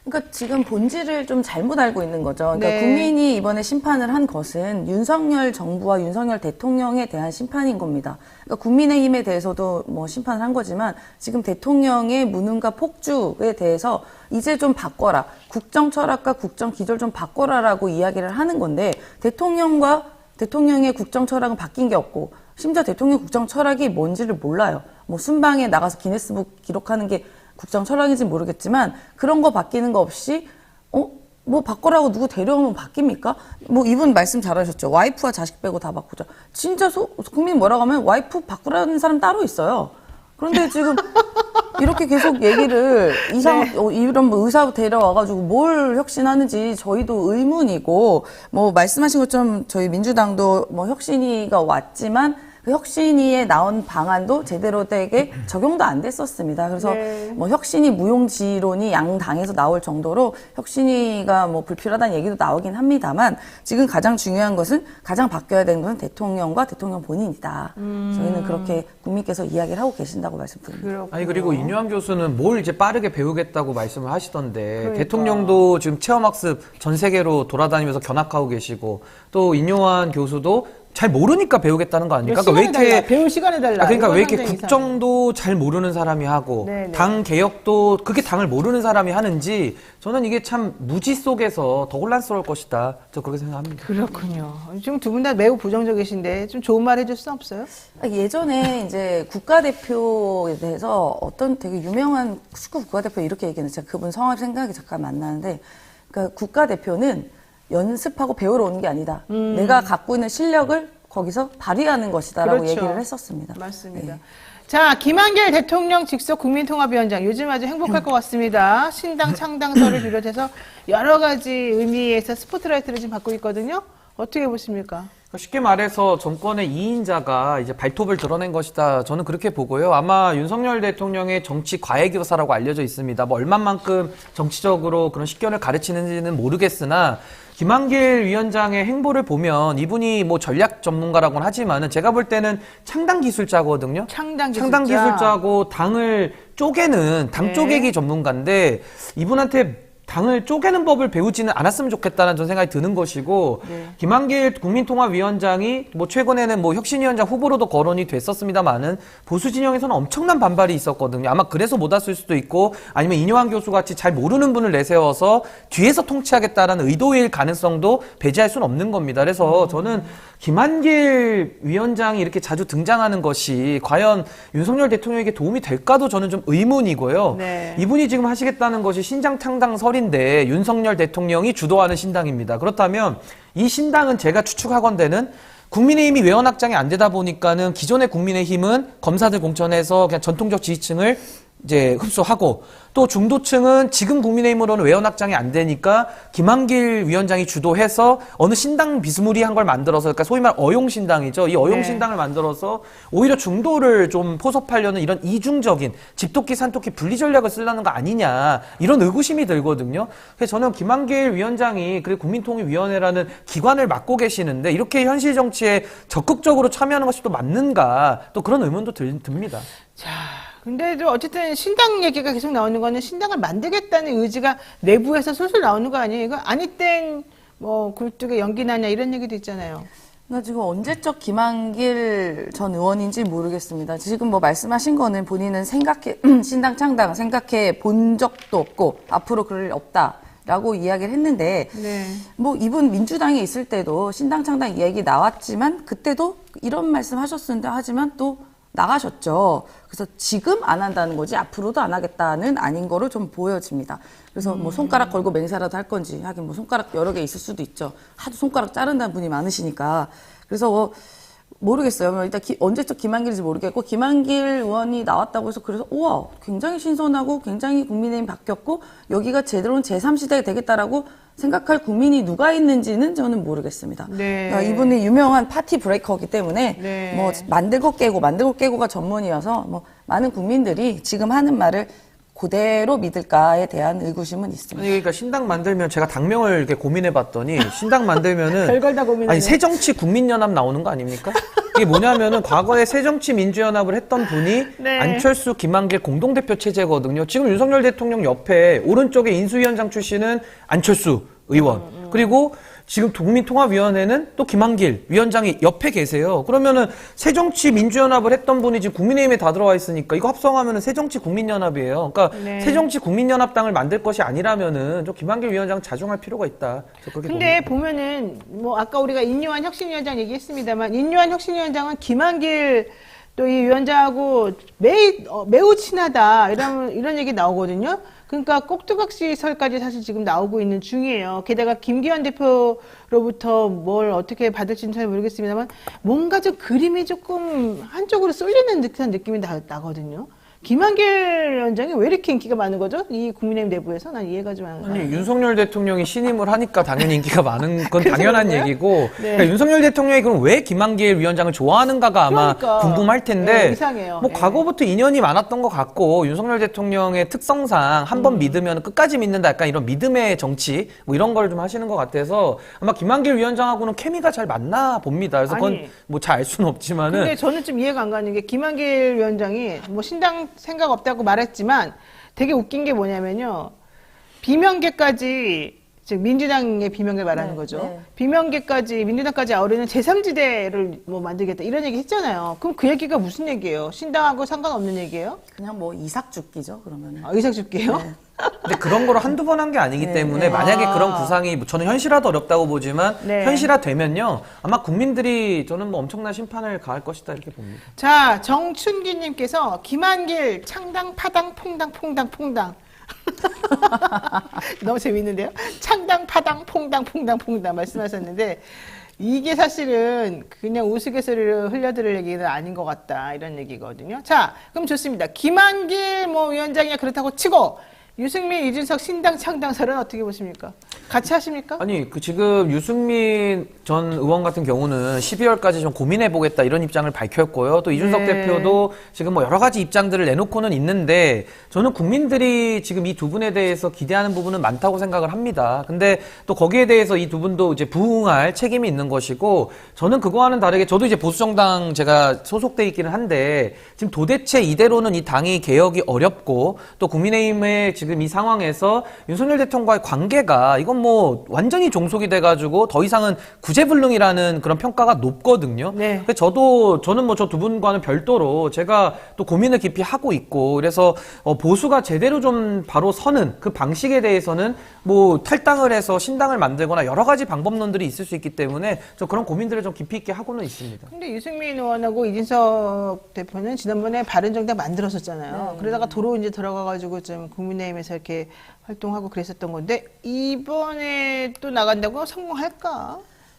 S7: 그러니까 지금 본질을 좀 잘못 알고 있는 거죠. 그러니까
S1: 네.
S7: 국민이 이번에 심판을 한 것은 윤석열 정부와 윤석열 대통령에 대한 심판인 겁니다. 그러니까 국민의힘에 대해서도 뭐 심판을 한 거지만 지금 대통령의 무능과 폭주에 대해서 이제 좀 바꿔라. 국정 철학과 국정 기조를 좀 바꿔라라고 이야기를 하는 건데 대통령의 국정 철학은 바뀐 게 없고 심지어 대통령 국정 철학이 뭔지를 몰라요. 뭐 순방에 나가서 기네스북 기록하는 게 국정 철학인지 모르겠지만 그런 거 바뀌는 거 없이 뭐 바꾸라고 누구 데려오면 바뀝니까? 뭐 이분 말씀 잘하셨죠. 와이프와 자식 빼고 다 바꾸자. 진짜 국민 뭐라고 하면 와이프 바꾸라는 사람 따로 있어요. 그런데 지금 이렇게 계속 얘기를 이런 뭐 의사 데려와가지고 뭘 혁신하는지 저희도 의문이고 뭐 말씀하신 것처럼 저희 민주당도 뭐 혁신위가 왔지만 그 혁신위에 나온 방안도 제대로 되게 적용도 안 됐었습니다. 그래서
S1: 네.
S7: 뭐 혁신위 무용지론이 양 당에서 나올 정도로 혁신위가 뭐 불필요하다는 얘기도 나오긴 합니다만 지금 가장 중요한 것은 가장 바뀌어야 되는 것은 대통령과 대통령 본인이다. 저희는 그렇게 국민께서 이야기를 하고 계신다고 말씀드립니다.
S1: 그렇군요.
S6: 아니 그리고 인요한 교수는 뭘 이제 빠르게 배우겠다고 말씀을 하시던데
S1: 그러니까.
S6: 대통령도 지금 체험학습 전 세계로 돌아다니면서 견학하고 계시고 또 인요한 교수도 잘 모르니까 배우겠다는 거 아닙니까?
S1: 시간을 달라. 배울 시간을 달라.
S6: 그러니까
S1: 이건
S6: 왜 이렇게
S1: 상당히
S6: 국정도 잘 모르는 사람이 하고
S1: 네네.
S6: 당 개혁도 그렇게 당을 모르는 사람이 하는지 저는 이게 참 무지 속에서 더 혼란스러울 것이다. 저 그렇게 생각합니다.
S1: 그렇군요. 지금 두 분 다 매우 부정적이신데 좀 좋은 말 해줄 수 없어요?
S7: 예전에 이제 국가대표에 대해서 어떤 되게 유명한 축구 국가대표 이렇게 얘기했는데 제가 그분 성함 생각이 잠깐 안 나는데 그러니까 국가대표는 연습하고 배우러 오는 게 아니다. 내가 갖고 있는 실력을 거기서 발휘하는 것이다라고
S1: 그렇죠.
S7: 얘기를 했었습니다.
S1: 맞습니다.
S7: 네.
S1: 자, 김한길 대통령 직속 국민통합위원장 요즘 아주 행복할 것 같습니다. 신당 창당설을 비롯해서 여러 가지 의미에서 스포트라이트를 지금 받고 있거든요. 어떻게 보십니까?
S6: 쉽게 말해서 정권의 2인자가 이제 발톱을 드러낸 것이다. 저는 그렇게 보고요. 아마 윤석열 대통령의 정치 과외교사라고 알려져 있습니다. 뭐 얼마만큼 정치적으로 그런 식견을 가르치는지는 모르겠으나 김한길 위원장의 행보를 보면 이분이 뭐 전략 전문가라고는 하지만은 제가 볼 때는 창당 기술자거든요.
S1: 창당
S6: 기술자고 당을 쪼개는 당
S1: 네.
S6: 쪼개기 전문가인데 이분한테 당을 쪼개는 법을 배우지는 않았으면 좋겠다는 전 생각이 드는 것이고
S1: 네.
S6: 김한길 국민통합위원장이 뭐 최근에는 뭐 혁신위원장 후보로도 거론이 됐었습니다만은 보수 진영에서는 엄청난 반발이 있었거든요. 아마 그래서 못 왔을 수도 있고 아니면 이뇨한 교수 같이 잘 모르는 분을 내세워서 뒤에서 통치하겠다라는 의도일 가능성도 배제할 수는 없는 겁니다. 그래서 저는 김한길 위원장이 이렇게 자주 등장하는 것이 과연 윤석열 대통령에게 도움이 될까도 저는 좀 의문이고요.
S1: 네.
S6: 이분이 지금 하시겠다는 것이 신당 창당설인데 윤석열 대통령이 주도하는 신당입니다. 그렇다면 이 신당은 제가 추측하건대는 국민의힘이 외연 확장이 안 되다 보니까는 기존의 국민의힘은 검사들 공천해서 그냥 전통적 지지층을 이제 흡수하고 또 중도층은 지금 국민의힘으로는 외연 확장이 안 되니까 김한길 위원장이 주도해서 어느 신당 비스무리한 걸 만들어서 그러니까 소위 말 어용신당이죠. 이 어용신당을 만들어서 오히려 중도를 좀 포섭하려는 이런 이중적인 집토끼 산토끼 분리 전략을 쓰려는 거 아니냐 이런 의구심이 들거든요. 그래서 저는 김한길 위원장이 그리고 국민통일위원회라는 기관을 맡고 계시는데 이렇게 현실 정치에 적극적으로 참여하는 것이 또 맞는가 또 그런 의문도 듭니다.
S1: 자, 근데 좀 어쨌든 신당 얘기가 계속 나오는 거는 신당을 만들겠다는 의지가 내부에서 술술 나오는 거 아니에요? 이거 아니 땐 뭐 굴뚝에 연기 나냐 이런 얘기도 있잖아요.
S7: 나 지금 언제적 김한길 전 의원인지 모르겠습니다. 지금 뭐 말씀하신 거는 본인은 신당 창당 생각해 본 적도 없고 앞으로 그럴 일 없다라고 이야기를 했는데
S1: 네.
S7: 뭐 이분 민주당에 있을 때도 신당 창당 이야기 나왔지만 그때도 이런 말씀 하셨는데 하지만 또 나가셨죠. 그래서 지금 안 한다는 거지 앞으로도 안 하겠다는 아닌 거로 좀 보여집니다. 그래서 뭐 손가락 걸고 맹세라도 할 건지 하긴 뭐 손가락 여러 개 있을 수도 있죠. 하도 손가락 자른다는 분이 많으시니까. 그래서 뭐 모르겠어요. 일단 언제적 김한길인지 모르겠고 김한길 의원이 나왔다고 해서 그래서 우와 굉장히 신선하고 굉장히 국민의힘 바뀌었고 여기가 제대로는 제3시대가 되겠다라고 생각할 국민이 누가 있는지는 저는 모르겠습니다.
S1: 네.
S7: 그러니까 이분이 유명한 파티 브레이커이기 때문에
S1: 네.
S7: 뭐 만들고 깨고가 전문이어서 뭐 많은 국민들이 지금 하는 말을 그대로 믿을까에 대한 의구심은 있습니다.
S6: 아니, 그러니까 신당 만들면 제가 당명을 이렇게 고민해봤더니 신당 만들면은
S1: 별걸 다 고민하네.
S6: 아니 새정치 국민연합 나오는 거 아닙니까? 이게 뭐냐면은 과거에 새정치민주연합을 했던 분이
S1: 네.
S6: 안철수, 김한길 공동대표 체제거든요. 지금 윤석열 대통령 옆에 오른쪽에 인수위원장 출신은 안철수 의원 그리고 지금 국민통합위원회는 또 김한길 위원장이 옆에 계세요. 그러면은 새정치민주연합을 했던 분이 지금 국민의힘에 다 들어와 있으니까 이거 합성하면은 새정치국민연합이에요. 그러니까
S1: 네.
S6: 새정치국민연합당을 만들 것이 아니라면은 좀 김한길 위원장 자중할 필요가 있다. 그렇게
S1: 근데
S6: 봅니다.
S1: 보면은 뭐 아까 우리가 인요한 혁신위원장 얘기했습니다만 인요한 혁신위원장은 김한길 또 이 위원장하고 매우 친하다 이런 얘기 나오거든요. 그러니까 꼭두각시설까지 사실 지금 나오고 있는 중이에요. 게다가 김기현 대표로부터 뭘 어떻게 받을지는 잘 모르겠습니다만 뭔가 좀 그림이 조금 한쪽으로 쏠리는 듯한 느낌이 나거든요. 김한길 위원장이 왜 이렇게 인기가 많은 거죠? 이 국민의힘 내부에서 난 이해가 좀 안 가요.
S6: 아니 윤석열 대통령이 신임을 하니까 당연히 인기가 많은 건 당연한
S1: 그런가요?
S6: 얘기고
S1: 네.
S6: 그러니까 윤석열 대통령이 그럼 왜 김한길 위원장을 좋아하는가가 아마
S1: 그러니까.
S6: 궁금할 텐데
S1: 네, 이상해요.
S6: 뭐
S1: 네.
S6: 과거부터 인연이 많았던 것 같고 윤석열 대통령의 특성상 한 번 믿으면 끝까지 믿는다 약간 이런 믿음의 정치 뭐 이런 걸 좀 하시는 것 같아서 아마 김한길 위원장하고는 케미가 잘 맞나 봅니다. 그래서 그건
S1: 아니.
S6: 뭐 잘 알 수는 없지만은
S1: 근데 저는 좀 이해가 안 가는 게 김한길 위원장이 뭐 신당 생각 없다고 말했지만 되게 웃긴 게 뭐냐면요. 비명계까지 즉 민주당의 비명계 말하는
S7: 네,
S1: 거죠.
S7: 네.
S1: 비명계까지 민주당까지 아우르는 제3지대를 뭐 만들겠다 이런 얘기 했잖아요. 그럼 그 얘기가 무슨 얘기예요? 신당하고 상관없는 얘기예요?
S7: 그냥 뭐 이삭죽기죠 그러면은.
S1: 의석 줄게요.
S7: 네.
S6: 근데 그런 거를 한두 번 한 게 아니기
S7: 네,
S6: 때문에
S7: 네.
S6: 만약에
S1: 아.
S6: 그런 구상이 뭐 저는 현실화도 어렵다고 보지만
S1: 네.
S6: 현실화되면요 아마 국민들이 저는 뭐 엄청난 심판을 가할 것이다 이렇게 봅니다.
S1: 자, 정춘기님께서 김한길 창당 파당 퐁당 퐁당 퐁당 너무 재밌는데요? 창당 파당 퐁당 퐁당 퐁당 말씀하셨는데 이게 사실은 그냥 우스갯소리로 흘려들을 얘기는 아닌 것 같다 이런 얘기거든요. 자, 그럼 좋습니다. 김한길 뭐 위원장이 그렇다고 치고 유승민, 이준석 신당 창당설은 어떻게 보십니까? 같이 하십니까?
S6: 아니, 지금 유승민 전 의원 같은 경우는 12월까지 좀 고민해보겠다 이런 입장을 밝혔고요. 또 이준석
S1: 네.
S6: 대표도 지금 뭐 여러 가지 입장들을 내놓고는 있는데 저는 국민들이 지금 이 두 분에 대해서 기대하는 부분은 많다고 생각을 합니다. 근데 또 거기에 대해서 이 두 분도 이제 부응할 책임이 있는 것이고 저는 그거와는 다르게 저도 이제 보수정당 제가 소속돼 있기는 한데 지금 도대체 이대로는 이 당이 개혁이 어렵고 또 국민의힘의 지금 이 상황에서 윤석열 대통령과의 관계가 이건 뭐 완전히 종속이 돼가지고 더 이상은 구제불능이라는 그런 평가가 높거든요.
S1: 네.
S6: 그래서 저는 뭐 저 두 분과는 별도로 제가 또 고민을 깊이 하고 있고 그래서 보수가 제대로 좀 바로 서는 그 방식에 대해서는 뭐 탈당을 해서 신당을 만들거나 여러 가지 방법론들이 있을 수 있기 때문에 저 그런 고민들을 좀 깊이 있게 하고는 있습니다.
S1: 근데 유승민 의원하고 이준석 대표는 지난번에 바른정당 만들었었잖아요. 그러다가 도로 이제 들어가가지고 좀 국민의힘에서 이렇게 활동하고 그랬었던 건데 이번에 또 나간다고 성공할까?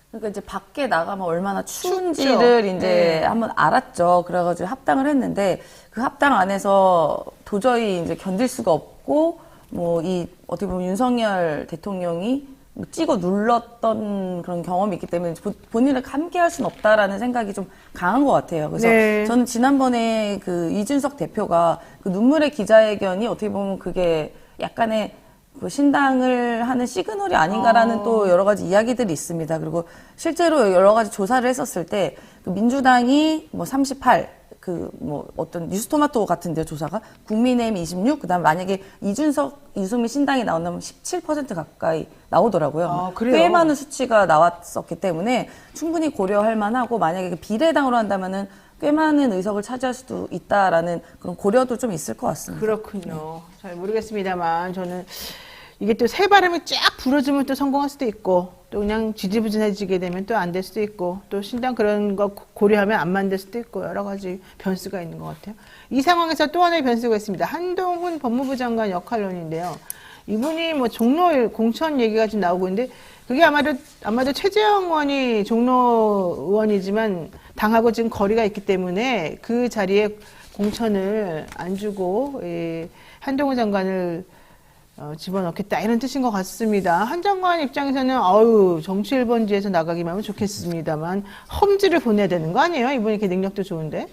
S7: 그러니까 이제 밖에 나가면 얼마나 추운지를
S1: 춥죠.
S7: 이제
S1: 네.
S7: 한번 알았죠. 그래가지고 합당을 했는데 그 합당 안에서 도저히 이제 견딜 수가 없고 뭐 어떻게 보면 윤석열 대통령이 뭐 찍어 눌렀던 그런 경험이 있기 때문에 본인을 함께할 수는 없다라는 생각이 좀 강한 것 같아요. 그래서
S1: 네.
S7: 저는 지난번에 그 이준석 대표가 그 눈물의 기자회견이 어떻게 보면 그게 약간의 그 신당을 하는 시그널이 아닌가라는 또 여러 가지 이야기들이 있습니다. 그리고 실제로 여러 가지 조사를 했었을 때 그 민주당이 뭐 38, 그 뭐 어떤 뉴스토마토 같은데 조사가 국민의힘 26, 그다음 만약에 이승민 신당이 나온다면 17% 가까이 나오더라고요.
S1: 아, 그래요?
S7: 꽤 많은 수치가 나왔었기 때문에 충분히 고려할 만하고 만약에 그 비례당으로 한다면은 꽤 많은 의석을 차지할 수도 있다라는 그런 고려도 좀 있을 것 같습니다.
S1: 그렇군요. 잘 모르겠습니다만 저는 이게 또 새바람이 쫙 불어주면 또 성공할 수도 있고 또 그냥 지지부진해지게 되면 또 안 될 수도 있고 또 신당 그런 거 고려하면 안 만들 수도 있고 여러 가지 변수가 있는 것 같아요. 이 상황에서 또 하나의 변수가 있습니다. 한동훈 법무부 장관 역할론인데요. 이분이 뭐 종로 공천 얘기가 좀 나오고 있는데 그게 아마도 최재형 의원이 종로 의원이지만 당하고 지금 거리가 있기 때문에 그 자리에 공천을 안 주고 한동훈 장관을 집어넣겠다 이런 뜻인 것 같습니다. 한 장관 입장에서는 정치 1번지에서 나가기만 하면 좋겠습니다만 험지를 보내야 되는 거 아니에요? 이분이 이렇게 능력도 좋은데.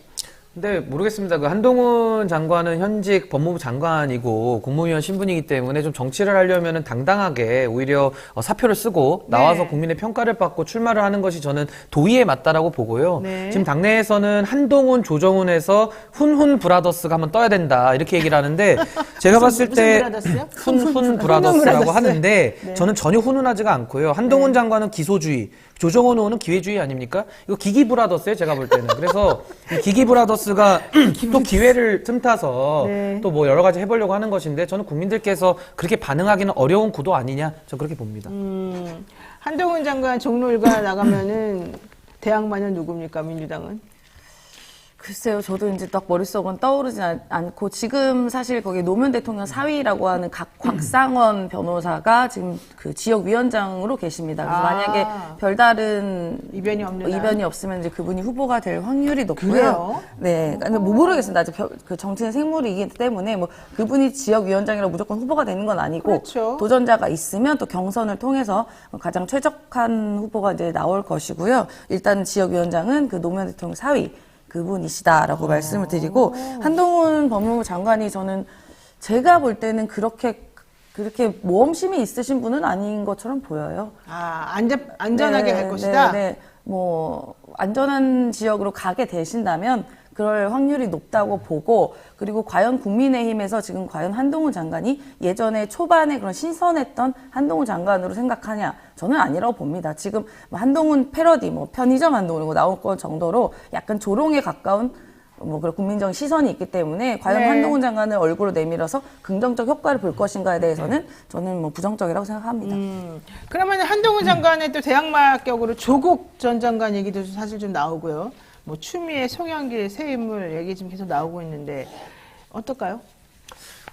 S6: 근데 모르겠습니다. 그 한동훈 장관은 현직 법무부 장관이고 국무위원 신분이기 때문에 좀 정치를 하려면은 당당하게 오히려 사표를 쓰고 나와서
S1: 네.
S6: 국민의 평가를 받고 출마를 하는 것이 저는 도의에 맞다라고 보고요.
S1: 네.
S6: 지금 당내에서는 한동훈, 조정훈에서 훈훈 브라더스가 한번 떠야 된다 이렇게 얘기를 하는데 제가 봤을 때
S1: 브라더스요?
S6: 훈훈 브라더스라고
S1: 브라더스.
S6: 하는데
S1: 네.
S6: 저는 전혀 훈훈하지가 않고요. 한동훈 장관은 기소주의, 조정훈 의원은 기회주의 아닙니까? 이거 기기 브라더스예요, 제가 볼 때는. 그래서 이 기기 브라더스가 또 기회를 틈타서
S1: 네.
S6: 또 뭐 여러 가지 해보려고 하는 것인데 저는 국민들께서 그렇게 반응하기는 어려운 구도 아니냐, 저 그렇게 봅니다.
S1: 한동훈 장관 종로 일가 나가면은 대항마는 누굽니까, 민주당은?
S7: 글쎄요, 저도 이제 딱 머릿속은 떠오르지 않고 지금 사실 거기 노무현 대통령 사위라고 하는 곽상원 변호사가 지금 그 지역위원장으로 계십니다. 그래서 만약에 별다른
S1: 이변이 없는
S7: 이변이 없으면 이제 그분이 후보가 될 확률이 높고요.
S1: 그래요?
S7: 네, 근데 뭐 모르겠습니다. 아직 그 정치는 생물이기 때문에 뭐 그분이 지역위원장이라고 무조건 후보가 되는 건 아니고
S1: 그렇죠.
S7: 도전자가 있으면 또 경선을 통해서 가장 최적한 후보가 이제 나올 것이고요. 일단 지역위원장은 그 노무현 대통령 사위. 그분이시다라고 말씀을 드리고 한동훈 법무부 장관이 저는 제가 볼 때는 그렇게 모험심이 있으신 분은 아닌 것처럼 보여요.
S1: 안전하게 갈 것이다?
S7: 네. 뭐 안전한 지역으로 가게 되신다면 그럴 확률이 높다고 보고 그리고 과연 국민의힘에서 지금 과연 한동훈 장관이 예전에 초반에 그런 신선했던 한동훈 장관으로 생각하냐 저는 아니라고 봅니다. 지금 뭐 한동훈 패러디 뭐 편의점 한동훈 나올 것 정도로 약간 조롱에 가까운 뭐 그런 국민적 시선이 있기 때문에 과연
S1: 네.
S7: 한동훈 장관을 얼굴로 내밀어서 긍정적 효과를 볼 것인가에 대해서는 저는 뭐 부정적이라고 생각합니다.
S1: 그러면 한동훈 장관의 또 대항마격으로 조국 전 장관 얘기도 사실 좀 나오고요. 뭐 추미애, 송영길 새 인물 얘기 지금 계속 나오고 있는데 어떨까요?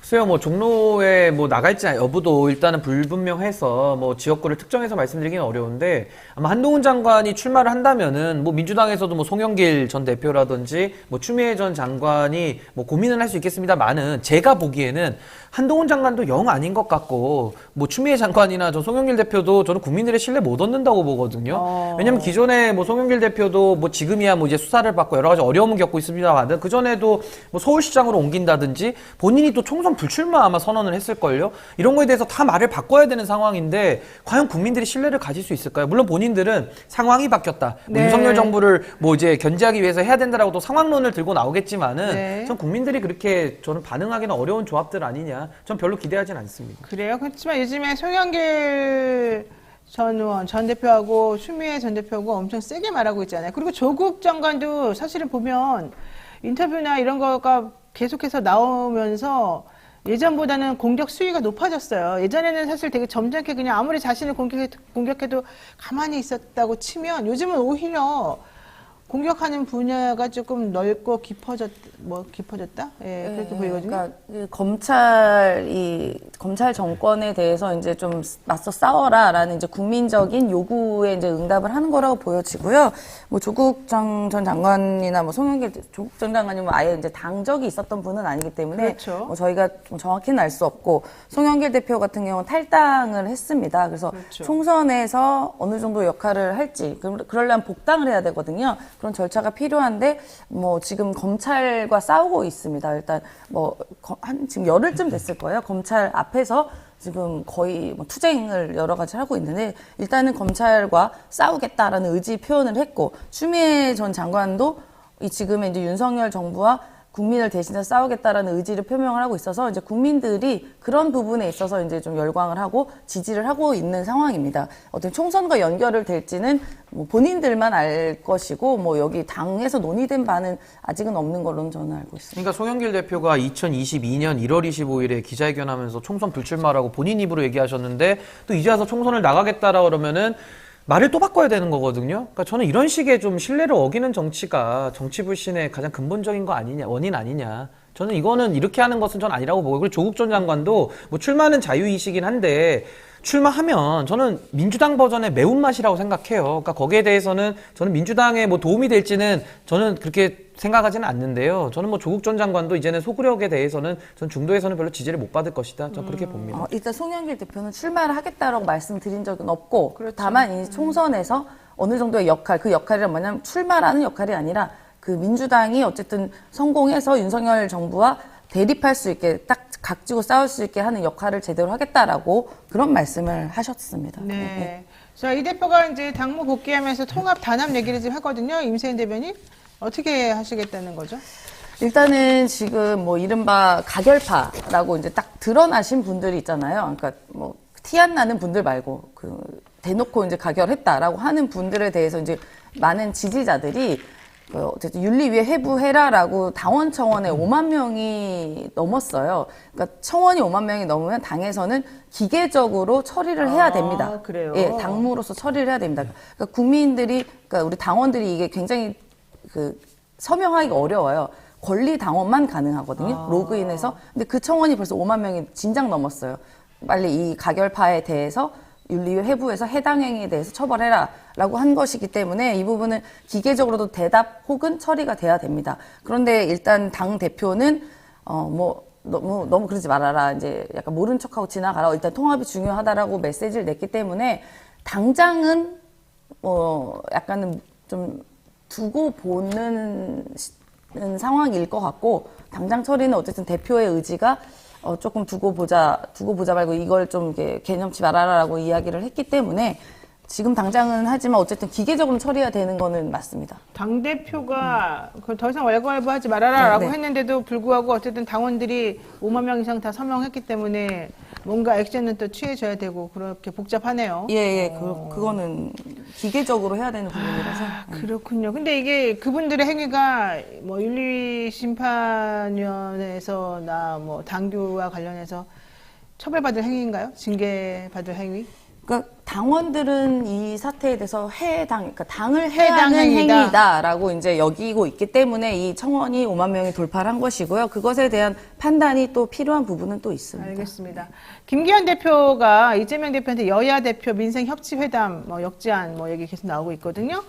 S6: 글쎄요, 뭐 종로에 뭐 나갈지 여부도 일단은 불분명해서 뭐 지역구를 특정해서 말씀드리기는 어려운데 아마 한동훈 장관이 출마를 한다면은 뭐 민주당에서도 뭐 송영길 전 대표라든지 뭐 추미애 전 장관이 뭐 고민을 할 수 있겠습니다만은 제가 보기에는 한동훈 장관도 영 아닌 것 같고 뭐 추미애 장관이나 저 송영길 대표도 저는 국민들의 신뢰 못 얻는다고 보거든요. 왜냐면 기존에 뭐 송영길 대표도 뭐 지금이야 뭐 이제 수사를 받고 여러 가지 어려움을 겪고 있습니다만 그 전에도 뭐 서울시장으로 옮긴다든지 본인이 또 총선 불출마 아마 선언을 했을걸요. 이런 거에 대해서 다 말을 바꿔야 되는 상황인데 과연 국민들이 신뢰를 가질 수 있을까요? 물론 본인들은 상황이 바뀌었다. 뭐
S1: 네.
S6: 윤석열 정부를 뭐 이제 견제하기 위해서 해야 된다라고 또 상황론을 들고 나오겠지만은
S1: 네.
S6: 전 국민들이 그렇게 저는 반응하기는 어려운 조합들 아니냐. 전 별로 기대하진 않습니다.
S1: 그래요. 그렇지만 요즘에 송영길 전 의원, 전 대표하고 추미애 전 대표하고 엄청 세게 말하고 있잖아요. 그리고 조국 장관도 사실은 보면 인터뷰나 이런 거가 계속해서 나오면서 예전보다는 공격 수위가 높아졌어요. 예전에는 사실 되게 점잖게 그냥 아무리 자신을 공격해도 가만히 있었다고 치면 요즘은 오히려 공격하는 분야가 조금 넓고 깊어졌다? 예, 그렇게 보이거든요.
S7: 그러니까 그 검찰 정권에 대해서 이제 좀 맞서 싸워라라는 이제 국민적인 요구에 이제 응답을 하는 거라고 보여지고요. 뭐 조국 전 장관이나 뭐 조국 전 장관이 뭐 아예 이제 당적이 있었던 분은 아니기 때문에
S1: 그렇죠.
S7: 뭐 저희가 좀 정확히는 알 수 없고 송영길 대표 같은 경우는 탈당을 했습니다. 그래서
S1: 그렇죠.
S7: 총선에서 어느 정도 역할을 할지 그러려면 복당을 해야 되거든요. 그런 절차가 필요한데 뭐 지금 검찰과 싸우고 있습니다. 일단 뭐 지금 열흘쯤 됐을 거예요. 검찰 앞에서 지금 거의 뭐 투쟁을 여러 가지 하고 있는데 일단은 검찰과 싸우겠다라는 의지 표현을 했고 추미애 전 장관도 이 지금의 이제 윤석열 정부와 국민을 대신해서 싸우겠다라는 의지를 표명을 하고 있어서 이제 국민들이 그런 부분에 있어서 이제 좀 열광을 하고 지지를 하고 있는 상황입니다. 어떤 총선과 연결을 될지는 뭐 본인들만 알 것이고 뭐 여기 당에서 논의된 바는 아직은 없는 걸로는 저는 알고 있습니다.
S6: 그러니까 송영길 대표가 2022년 1월 25일에 기자회견하면서 총선 불출마라고 본인 입으로 얘기하셨는데 또 이제 와서 총선을 나가겠다라 그러면은 말을 또 바꿔야 되는 거거든요. 그러니까 저는 이런 식의 좀 신뢰를 어기는 정치가 정치 불신의 가장 근본적인 거 아니냐, 원인 아니냐. 저는 이거는 이렇게 하는 것은 전 아니라고 보고 그리고 조국 전 장관도 뭐 출마는 자유이시긴 한데 출마하면 저는 민주당 버전의 매운맛이라고 생각해요. 그러니까 거기에 대해서는 저는 민주당에 뭐 도움이 될지는 저는 그렇게 생각하지는 않는데요. 저는 뭐 조국 전 장관도 이제는 소구력에 대해서는 전 중도에서는 별로 지지를 못 받을 것이다. 저는 그렇게 봅니다.
S7: 일단 송영길 대표는 출마를 하겠다라고 말씀드린 적은 없고
S1: 그렇죠.
S7: 다만 이 총선에서 어느 정도의 역할, 그 역할이 뭐냐면 출마라는 역할이 아니라 그 민주당이 어쨌든 성공해서 윤석열 정부와 대립할 수 있게 딱 각지고 싸울 수 있게 하는 역할을 제대로 하겠다라고 그런 말씀을 하셨습니다.
S1: 네. 자, 이 대표가 이제 당무 복귀하면서 통합 단합 얘기를 지금 하거든요. 임세인 대변인. 어떻게 하시겠다는 거죠?
S7: 일단은 지금 뭐 이른바 가결파라고 이제 딱 드러나신 분들이 있잖아요. 그러니까 뭐 티 안 나는 분들 말고 그 대놓고 이제 가결했다라고 하는 분들에 대해서 이제 많은 지지자들이 어쨌든 윤리위에 회부해라라고 당원 청원에 5만 명이 넘었어요. 그러니까 청원이 5만 명이 넘으면 당에서는 기계적으로 처리를 해야 됩니다.
S1: 그래요?
S7: 예, 당무로서 처리를 해야 됩니다. 그러니까 국민들이, 그러니까 우리 당원들이 이게 굉장히 서명하기가 어려워요. 권리 당원만 가능하거든요. 로그인해서. 근데 그 청원이 벌써 5만 명이 진작 넘었어요. 빨리 이 가결파에 대해서 윤리위 회부해서 해당 행위에 대해서 처벌해라라고 한 것이기 때문에 이 부분은 기계적으로도 대답 혹은 처리가 돼야 됩니다. 그런데 일단 당 대표는 너무 그러지 말아라. 이제 약간 모른 척하고 지나가라. 일단 통합이 중요하다라고 메시지를 냈기 때문에 당장은 약간은 좀 두고 보는 상황일 것 같고 당장 처리는 어쨌든 대표의 의지가 조금 두고 보자 말고 이걸 좀 이렇게 개념치 말아라라고 이야기를 했기 때문에 지금 당장은 하지만 어쨌든 기계적으로 처리해야 되는 거는 맞습니다.
S1: 당대표가 더 이상 왈가왈부하지 말아라라고
S7: 네.
S1: 했는데도 불구하고 어쨌든 당원들이 5만 명 이상 다 서명했기 때문에 뭔가 액션은 또 취해져야 되고 그렇게 복잡하네요.
S7: 예, 그거는 기계적으로 해야 되는 부분이라서.
S1: 그렇군요. 근데 이게 그분들의 행위가 뭐 윤리심판위원회에서나 뭐 당규와 관련해서 처벌받을 행위인가요? 징계받을 행위?
S7: 그러니까 당원들은 이 사태에 대해서 그러니까 당을 해야
S1: 해당
S7: 하는
S1: 행위다.
S7: 행위다라고 이제 여기고 있기 때문에 이 청원이 5만 명이 돌파를 한 것이고요. 그것에 대한 판단이 또 필요한 부분은 또 있습니다.
S1: 알겠습니다. 김기현 대표가 이재명 대표한테 여야 대표 민생 협치 회담 뭐 역제안 뭐 얘기 계속 나오고 있거든요.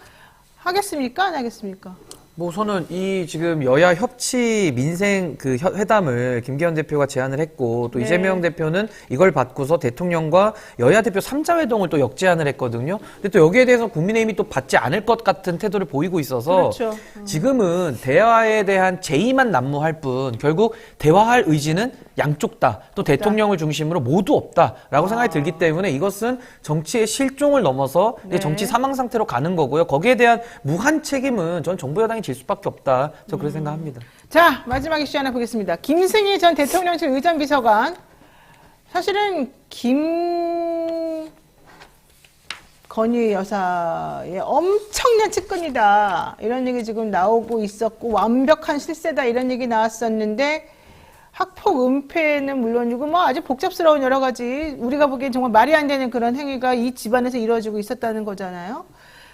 S1: 하겠습니까? 안 하겠습니까?
S6: 뭐 우선은 이 지금 여야 협치 민생 그 회담을 김기현 대표가 제안을 했고 또
S1: 네.
S6: 이재명 대표는 이걸 받고서 대통령과 여야 대표 3자 회동을 또 역제안을 했거든요. 근데 또 여기에 대해서 국민의힘이 또 받지 않을 것 같은 태도를 보이고 있어서
S1: 그렇죠.
S6: 지금은 대화에 대한 제의만 난무할 뿐 결국 대화할 의지는 양쪽 다 또 대통령을 중심으로 모두 없다라고 생각이 들기 때문에 이것은 정치의 실종을 넘어서 이제
S1: 네.
S6: 정치 사망 상태로 가는 거고요. 거기에 대한 무한 책임은 전 정부 여당이 질 수밖에 없다. 저 그렇게 생각합니다.
S1: 자, 마지막 이슈 하나 보겠습니다. 김승희 전 대통령실 의전비서관. 사실은 김건희 여사의 엄청난 측근이다. 이런 얘기 지금 나오고 있었고 완벽한 실세다. 이런 얘기 나왔었는데 학폭 은폐는 물론이고 뭐 아주 복잡스러운 여러 가지 우리가 보기엔 정말 말이 안 되는 그런 행위가 이 집안에서 이루어지고 있었다는 거잖아요.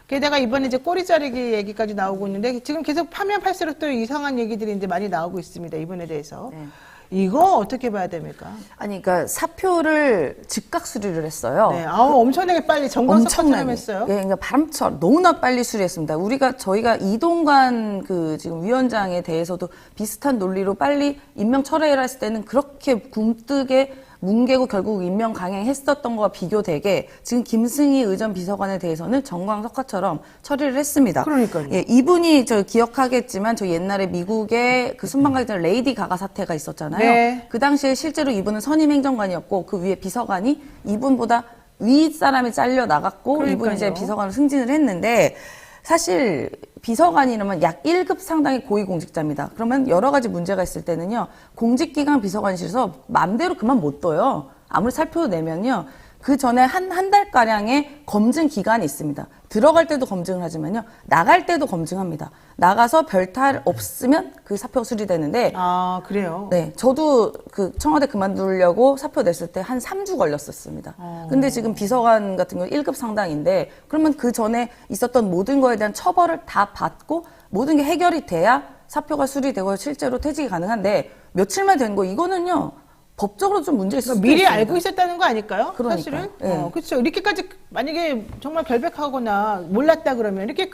S1: 게다가 이번에 이제 꼬리 자르기 얘기까지 나오고 있는데 지금 계속 파면 팔수록 또 이상한 얘기들이 이제 많이 나오고 있습니다. 이번에 대해서.
S7: 네.
S1: 이거 어떻게 봐야 됩니까?
S7: 아니, 그러니까 사표를 즉각 수리를 했어요.
S1: 네, 아우 엄청나게 빨리 정광석처럼 했어요.
S7: 예, 그러니까 바람처럼 너무나 빨리 수리했습니다. 저희가 이동관 그 지금 위원장에 대해서도 비슷한 논리로 빨리 임명 철회를 했을 때는 그렇게 굼뜨게 뭉개고 결국 임명 강행했었던 거와 비교되게 지금 김승희 의전 비서관에 대해서는 정광석화처럼 처리를 했습니다.
S1: 그러니까요.
S7: 예, 이분이 저 기억하겠지만 저 옛날에 미국에 그 순방가기 전에 레이디 가가 사태가 있었잖아요.
S1: 네.
S7: 그 당시에 실제로 이분은 선임 행정관이었고 그 위에 비서관이 이분보다 위 사람이 잘려 나갔고
S1: 그러니까요.
S7: 이분이 이제 비서관으로 승진을 했는데 사실 비서관이라면 약 1급 상당의 고위공직자입니다. 그러면 여러 가지 문제가 있을 때는요. 공직기강 비서관실에서 마음대로 그만 못 둬요. 아무리 살표 내면요. 그 전에 한 달가량의 검증 기간이 있습니다. 들어갈 때도 검증을 하지만요. 나갈 때도 검증합니다. 나가서 별탈 없으면 그 사표가 수리되는데
S1: 아, 그래요?
S7: 네, 저도 그 청와대 그만두려고 사표 냈을 때 한 3주 걸렸었습니다. 근데 지금 비서관 같은 경우 1급 상당인데 그러면 그 전에 있었던 모든 거에 대한 처벌을 다 받고 모든 게 해결이 돼야 사표가 수리되고 실제로 퇴직이 가능한데 며칠만 된 거 이거는요. 법적으로 좀 문제 있을 수도
S1: 미리
S7: 있습니다.
S1: 알고 있었다는 거 아닐까요?
S7: 그러니까요.
S1: 사실은?
S7: 예.
S1: 그렇죠. 이렇게까지 만약에 정말 결백하거나 몰랐다 그러면 이렇게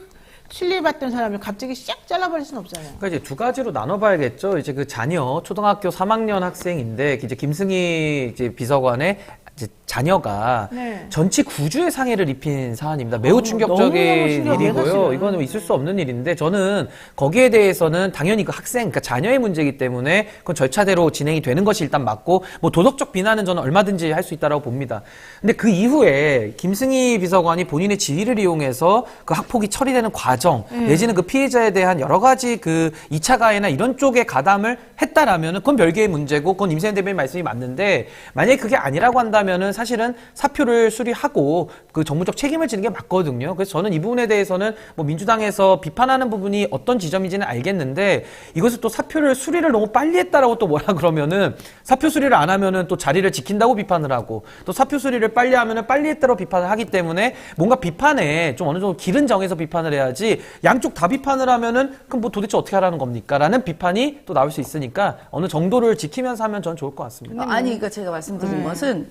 S1: 신뢰받던 사람을 갑자기 싹 잘라버릴 수는 없잖아요.
S6: 그러니까 이제 두 가지로 나눠봐야겠죠. 이제 그 자녀 초등학교 3학년 학생인데 이제 김승희 이제 비서관의 이제 자녀가
S1: 네.
S6: 전치 9주의 상해를 입힌 사안입니다. 매우
S1: 너무너무
S6: 충격적인
S1: 심각해요,
S6: 일이고요.
S1: 사실은.
S6: 이거는 있을 수 없는 일인데 저는 거기에 대해서는 당연히 그 학생, 그러니까 자녀의 문제이기 때문에 그건 절차대로 진행이 되는 것이 일단 맞고 뭐 도덕적 비난은 저는 얼마든지 할 수 있다라고 봅니다. 근데 그 이후에 김승희 비서관이 본인의 지위를 이용해서 그 학폭이 처리되는 과정 내지는 그 피해자에 대한 여러 가지 그 2차 가해나 이런 쪽에 가담을 했다라면은 그건 별개의 문제고 그건 임세현 대변인 말씀이 맞는데 만약에 그게 아니라고 한다면은 사실은 사표를 수리하고 그 정무적 책임을 지는 게 맞거든요. 그래서 저는 이 부분에 대해서는 뭐 민주당에서 비판하는 부분이 어떤 지점인지는 알겠는데 이것을 또 사표를 수리를 너무 빨리 했다라고 또 뭐라 그러면은 사표 수리를 안 하면은 또 자리를 지킨다고 비판을 하고 또 사표 수리를 빨리 하면은 빨리 했다고 비판을 하기 때문에 뭔가 비판에 좀 어느 정도 길은 정해서 비판을 해야지 양쪽 다 비판을 하면은 그럼 뭐 도대체 어떻게 하라는 겁니까? 라는 비판이 또 나올 수 있으니까 어느 정도를 지키면서 하면 전 좋을 것 같습니다.
S7: 아니, 그러니까 제가 말씀드린 것은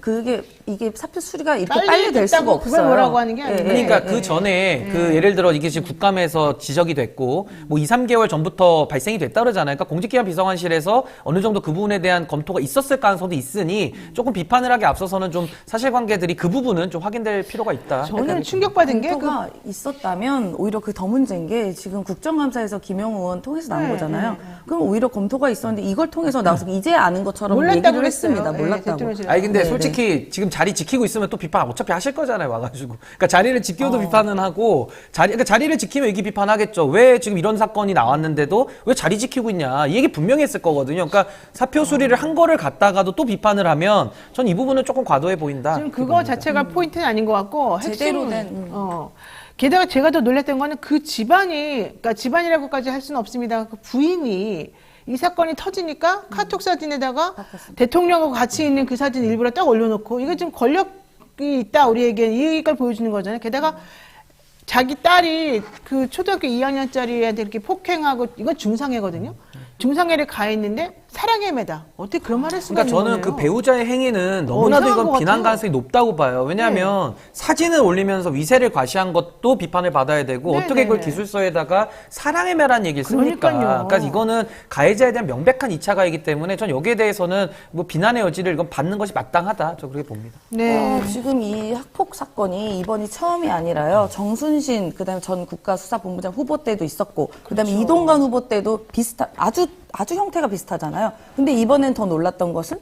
S7: 이게 사표 수리가 이렇게
S1: 빨리
S7: 빨리 될 수가
S1: 됐다고
S7: 없어요.
S1: 그걸 뭐라고 하는 게 아니에요.
S6: 그러니까 그 전에 그 예를 들어 이게 지금 국감에서 지적이 됐고 뭐 2, 3개월 전부터 발생이 됐다 그러잖아요. 그러니까 공직기관 비서관실에서 어느 정도 그 부분에 대한 검토가 있었을 가능성도 있으니 조금 비판을 하기 앞서서는 좀 사실관계들이 그 부분은 좀 확인될 필요가 있다.
S1: 저는 충격받은 게
S7: 검토가 있었다면 오히려 그 더 문제인 게 지금 국정감사에서 김영우 의원 통해서 나온 거잖아요. 그럼 오히려 검토가 있었는데 이걸 통해서 나와서 이제 아는 것처럼
S1: 몰랐다고
S7: 얘기를
S1: 그랬어요.
S7: 했습니다.
S1: 예,
S7: 몰랐다고.
S1: 대통령실에서.
S6: 아니 근데
S7: 네,
S6: 솔직히 지금 자리 지키고 있으면 또 비판 어차피 하실 거잖아요 와가지고 그러니까 자리를 지켜도 비판은 하고 그러니까 자리를 지키면 이게 비판하겠죠. 왜 지금 이런 사건이 나왔는데도 왜 자리 지키고 있냐 이 얘기 분명히 했을 거거든요. 그러니까 사표 수리를 한 거를 갖다가도 또 비판을 하면 전 이 부분은 조금 과도해 보인다.
S1: 지금 그거 자체가 포인트는 아닌 것 같고 핵심,
S7: 제대로 된,
S1: 게다가 제가 더 놀랐던 거는 그 집안이 그러니까 집안이라고까지 할 수는 없습니다. 그 부인이 이 사건이 터지니까 카톡 사진에다가 대통령하고 같이 있는 그 사진 일부러 딱 올려놓고 이거 지금 권력 있다 우리에게 이걸 보여주는 거잖아요. 게다가 자기 딸이 그 초등학교 2학년짜리 애한테 이렇게 폭행하고 이건 중상해거든요. 중상해를 가했는데 사랑의 매다. 어떻게 그런 말을 수가
S6: 그러니까
S1: 있는
S6: 저는
S1: 거예요?
S6: 그 배우자의 행위는 너무나도
S1: 이상한
S6: 이건
S1: 것
S6: 비난
S1: 같아요.
S6: 가능성이 높다고 봐요. 왜냐하면 사진을 올리면서 위세를 과시한 것도 비판을 받아야 되고
S1: 네네네.
S6: 어떻게 그걸 기술서에다가 사랑의 매라는 얘기를 씁니까?
S1: 그러니까요.
S6: 그러니까 이거는 가해자에 대한 명백한 2차 가해이기 때문에 전 여기에 대해서는 뭐 비난의 여지를 이건 받는 것이 마땅하다. 저 그렇게 봅니다.
S1: 네.
S7: 지금 이 학폭 사건이 이번이 처음이 아니라요. 정순신 그다음에 전 국가수사본부장 후보 때도 있었고 그다음에 이동관 후보 때도 아주 형태가 비슷하잖아요. 근데 이번엔 더 놀랐던 것은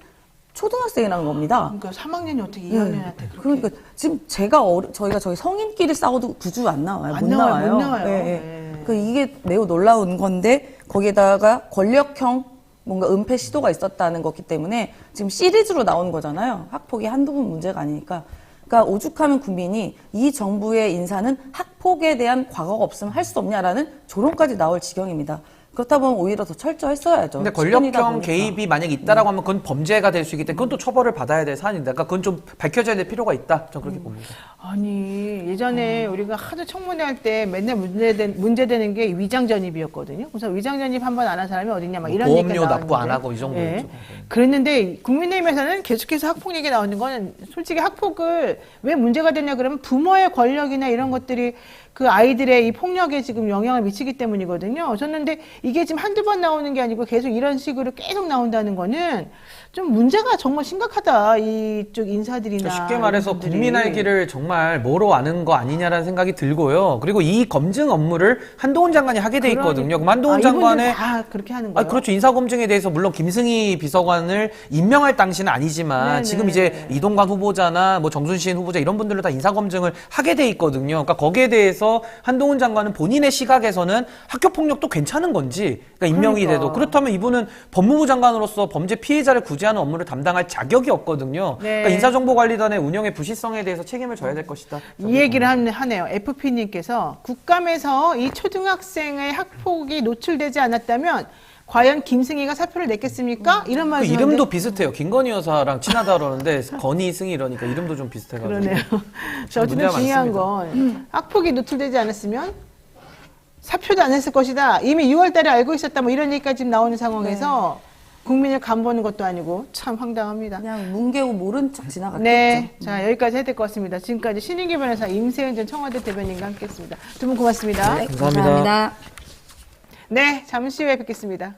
S7: 초등학생이라는 겁니다.
S1: 그러니까 3학년이 어떻게 2학년한테 그렇게
S7: 그러니까 지금 저희가 저희 성인끼리 싸워도 구주 안 나와요.
S1: 안
S7: 못
S1: 나와요,
S7: 나와요.
S1: 못 나와요.
S7: 예, 예.
S1: 네.
S7: 그 이게 매우 놀라운 건데 거기에다가 권력형 뭔가 은폐 시도가 있었다는 거기 때문에 지금 시리즈로 나오는 거잖아요. 학폭이 한두 번 문제가 아니니까. 그러니까 오죽하면 국민이 이 정부의 인사는 학폭에 대한 과거가 없으면 할 수 없냐라는 조롱까지 나올 지경입니다. 그렇다 보면 오히려 더 철저했어야죠.
S6: 근데
S7: 시간이다
S6: 권력형
S7: 보니까.
S6: 개입이 만약에 있다라고 하면 그건 범죄가 될 수 있기 때문에 그건 또 처벌을 받아야 될 사안인데 그러니까 그건 좀 밝혀져야 될 필요가 있다. 저는 그렇게 봅니다.
S1: 아니 예전에 우리가 하도 청문회 할 때 맨날 문제되는 게 위장 전입이었거든요. 그래서 위장 전입 한 번 안 한 사람이 어딨냐 막 이런
S6: 보험료
S1: 얘기가
S6: 납부 안
S1: 나왔는데.
S6: 하고 이 정도였죠.
S1: 그랬는데 국민의힘에서는 계속해서 학폭 얘기 나오는 거는 솔직히 학폭을 왜 문제가 되냐 그러면 부모의 권력이나 이런 것들이 그 아이들의 이 폭력에 지금 영향을 미치기 때문이거든요. 저는 근데 이게 지금 한두 번 나오는 게 아니고 계속 이런 식으로 계속 나온다는 거는 좀 문제가 정말 심각하다. 이쪽 인사들이나.
S6: 그러니까 쉽게 말해서
S1: 이런 분들이.
S6: 국민의 길을 정말 뭐로 아는 거 아니냐라는 생각이 들고요. 그리고 이 검증 업무를 한동훈 장관이 하게 돼 있거든요. 그럼 한동훈
S1: 이분들
S6: 장관의
S1: 다 그렇게 하는 거예요.
S6: 그렇죠. 인사검증에 대해서 물론 김승희 비서관을 임명할 당시는 아니지만
S1: 네네.
S6: 지금 이제 이동관 후보자나 뭐 정순신 후보자 이런 분들로 다 인사검증을 하게 돼 있거든요. 그러니까 거기에 대해서 한동훈 장관은 본인의 시각에서는 학교폭력도 괜찮은 건지 그러니까 임명이
S1: 그러니까.
S6: 돼도 그렇다면 이분은 법무부 장관으로서 범죄 피해자를 구제하는 업무를 담당할 자격이 없거든요.
S1: 네.
S6: 그러니까 인사정보관리단의 운영의 부실성에 대해서 책임을 져야 될 것이다.
S1: 이 얘기를 하네요. FP님께서 국감에서 이 초등학생의 학폭이 노출되지 않았다면 과연 김승희가 사표를 냈겠습니까? 이런
S6: 그
S1: 말씀.
S6: 이름도 비슷해요. 김건희 여사랑 친하다 그러는데 건희 승희 이러니까 이름도 좀 비슷해가지고.
S1: 그러네요. 자, 어쨌든
S6: 문제가
S1: 중요한
S6: 많습니다.
S1: 건 학폭이 노출되지 않았으면 사표도 안 했을 것이다. 이미 6월 달에 알고 있었다. 뭐 이런 얘기까지 지금 나오는 상황에서 국민을 간보는 것도 아니고 참 황당합니다.
S7: 그냥 뭉개고 모른 척 지나갔겠죠.
S1: 네. 자, 여기까지 해야 될 것 같습니다. 지금까지 신인기 변호사 임세은 전 청와대 대변인과 함께했습니다. 두 분 고맙습니다.
S7: 네,
S6: 감사합니다.
S7: 감사합니다.
S1: 네, 잠시 후에 뵙겠습니다.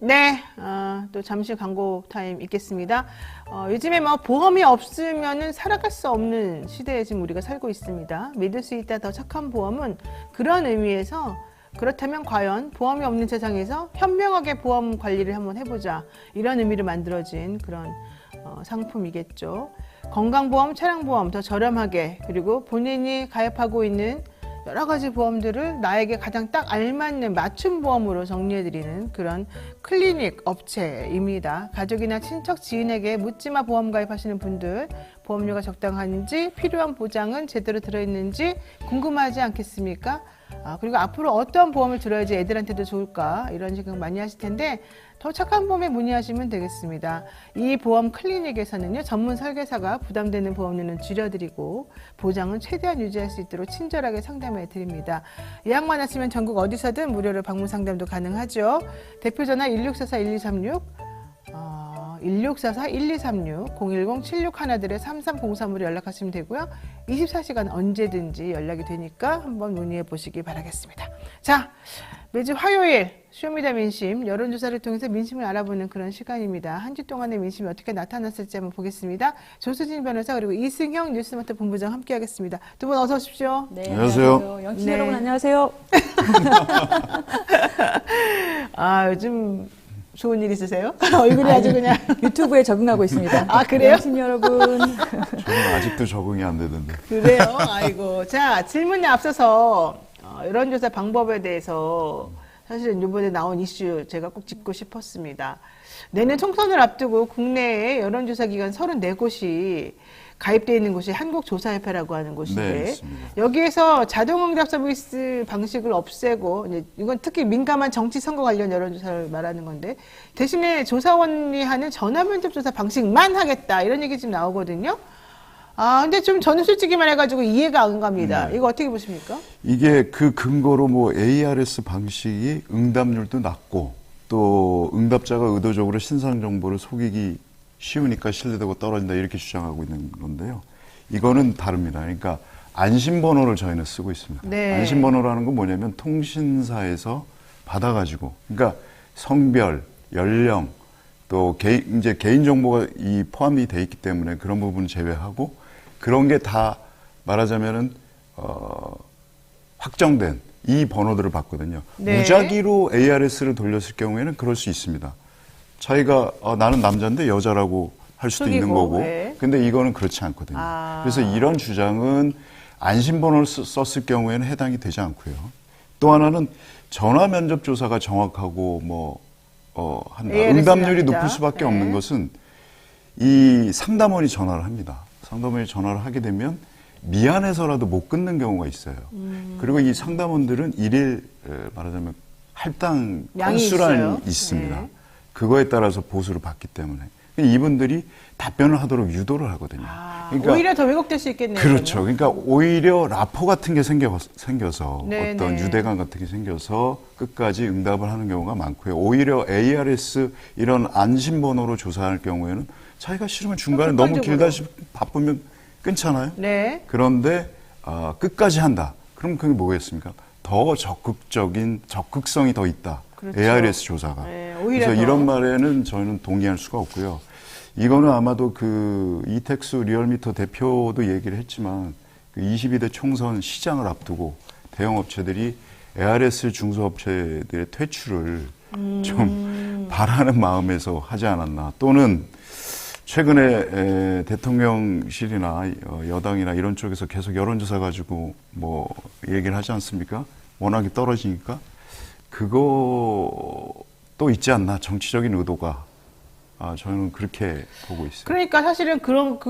S1: 네, 또 잠시 광고 타임 있겠습니다. 요즘에 뭐 보험이 없으면은 살아갈 수 없는 시대에 지금 우리가 살고 있습니다. 믿을 수 있다 더 착한 보험은 그런 의미에서 그렇다면 과연 보험이 없는 세상에서 현명하게 보험 관리를 한번 해보자 이런 의미로 만들어진 그런 상품이겠죠. 건강보험, 차량보험 더 저렴하게, 그리고 본인이 가입하고 있는 여러 가지 보험들을 나에게 가장 딱 알맞는 맞춤 보험으로 정리해드리는 그런 클리닉 업체입니다. 가족이나 친척, 지인에게 묻지마 보험 가입하시는 분들, 보험료가 적당한지, 필요한 보장은 제대로 들어있는지 궁금하지 않겠습니까? 그리고 앞으로 어떤 보험을 들어야지 애들한테도 좋을까, 이런 생각 많이 하실 텐데 더 착한 보험에 문의하시면 되겠습니다. 이 보험 클리닉에서는요, 전문 설계사가 부담되는 보험료는 줄여드리고 보장은 최대한 유지할 수 있도록 친절하게 상담해 드립니다. 예약만 하시면 전국 어디서든 무료로 방문 상담도 가능하죠. 대표 전화 1644-1236, 1644-1236, 010-7611-3303으로 연락하시면 되고요. 24시간 언제든지 연락이 되니까 한번 문의해 보시기 바라겠습니다. 자, 매주 화요일 쇼미더 민심, 여론조사를 통해서 민심을 알아보는 그런 시간입니다. 한 주 동안의 민심이 어떻게 나타났을지 한번 보겠습니다. 조수진 변호사 그리고 이승형 뉴스마트 본부장 함께하겠습니다. 두 분 어서 오십시오.
S8: 네,
S9: 안녕하세요.
S8: 영친
S1: 네.
S8: 여러분 안녕하세요.
S1: 요즘 좋은 일 있으세요? 얼굴이 아주 그냥.
S8: 유튜브에 적응하고 있습니다.
S1: 아, 그래요?
S8: 영친 여러분.
S9: 저는 아직도 적응이 안 되던데.
S1: 그래요? 아이고. 자, 질문에 앞서서 여론조사 방법에 대해서 사실은 이번에 나온 이슈 제가 꼭 짚고 싶었습니다. 내년 총선을 앞두고 국내에 여론조사 기관 34곳이 가입되어 있는 곳이 한국조사협회라고 하는 곳인데,
S9: 네, 있습니다.
S1: 여기에서 자동응답 서비스 방식을 없애고, 이제 이건 특히 민감한 정치 선거 관련 여론조사를 말하는 건데, 대신에 조사원이 하는 전화면접 조사 방식만 하겠다, 이런 얘기 지금 나오거든요. 근데 좀 저는 솔직히 말해가지고 이해가 안 갑니다. 이거 어떻게 보십니까?
S9: 이게 그 근거로 뭐 ARS 방식이 응답률도 낮고 또 응답자가 의도적으로 신상 정보를 속이기 쉬우니까 신뢰도가 떨어진다 이렇게 주장하고 있는 건데요. 이거는 다릅니다. 그러니까 안심번호를 저희는 쓰고 있습니다.
S1: 네.
S9: 안심번호라는 건 뭐냐면 통신사에서 받아가지고, 그러니까 성별, 연령, 또 이제 개인 정보가 포함이 돼 있기 때문에 그런 부분을 제외하고 그런 게 다 말하자면은 확정된 이 번호들을 받거든요.
S1: 네.
S9: 무작위로 ARS를 돌렸을 경우에는 그럴 수 있습니다. 자기가 나는 남자인데 여자라고 할 수도 있는
S1: 속이고,
S9: 거고,
S1: 네.
S9: 근데 이거는 그렇지 않거든요. 그래서 이런 주장은 안심번호를 썼을 경우에는 해당이 되지 않고요. 또 하나는 전화 면접 조사가 정확하고 한다.
S1: ARS
S9: 응답률이
S1: 납니다.
S9: 높을 수밖에
S1: 네.
S9: 없는 것은 이 상담원이 전화를 합니다. 상담원이 전화를 하게 되면 미안해서라도 못 끊는 경우가 있어요. 그리고 이 상담원들은 일일 말하자면 할당
S1: 양이
S9: 건수란이
S1: 있어요.
S9: 있습니다.
S1: 네.
S9: 그거에 따라서 보수를 받기 때문에 이분들이 답변을 하도록 유도를 하거든요.
S1: 오히려 더 왜곡될 수 있겠네요.
S9: 그렇죠.
S1: 그러면.
S9: 그러니까 오히려 라포 같은 게 생겨서
S1: 네,
S9: 어떤
S1: 네.
S9: 유대감 같은 게 생겨서 끝까지 응답을 하는 경우가 많고요. 오히려 ARS 이런 안심번호로 조사할 경우에는 자기가 싫으면 중간에 너무
S1: 객관적으로.
S9: 길다 싶 바쁘면 끊잖아요.
S1: 네.
S9: 그런데 끝까지 한다. 그럼 그게 뭐겠습니까? 더 적극성이 더 있다.
S1: 그렇죠.
S9: ARS 조사가.
S1: 네, 오히려
S9: 그래서
S1: 더.
S9: 이런 말에는 저는 동의할 수가 없고요. 이거는 아마도 그 이택수 리얼미터 대표도 얘기를 했지만 그 22대 총선 시장을 앞두고 대형 업체들이 ARS 중소업체들의 퇴출을 좀 바라는 마음에서 하지 않았나. 또는 최근에 대통령실이나 여당이나 이런 쪽에서 계속 여론조사 가지고 얘기를 하지 않습니까? 워낙에 떨어지니까 그거 또 있지 않나. 정치적인 의도가. 저는 그렇게 보고 있어요.
S1: 그러니까 사실은 그런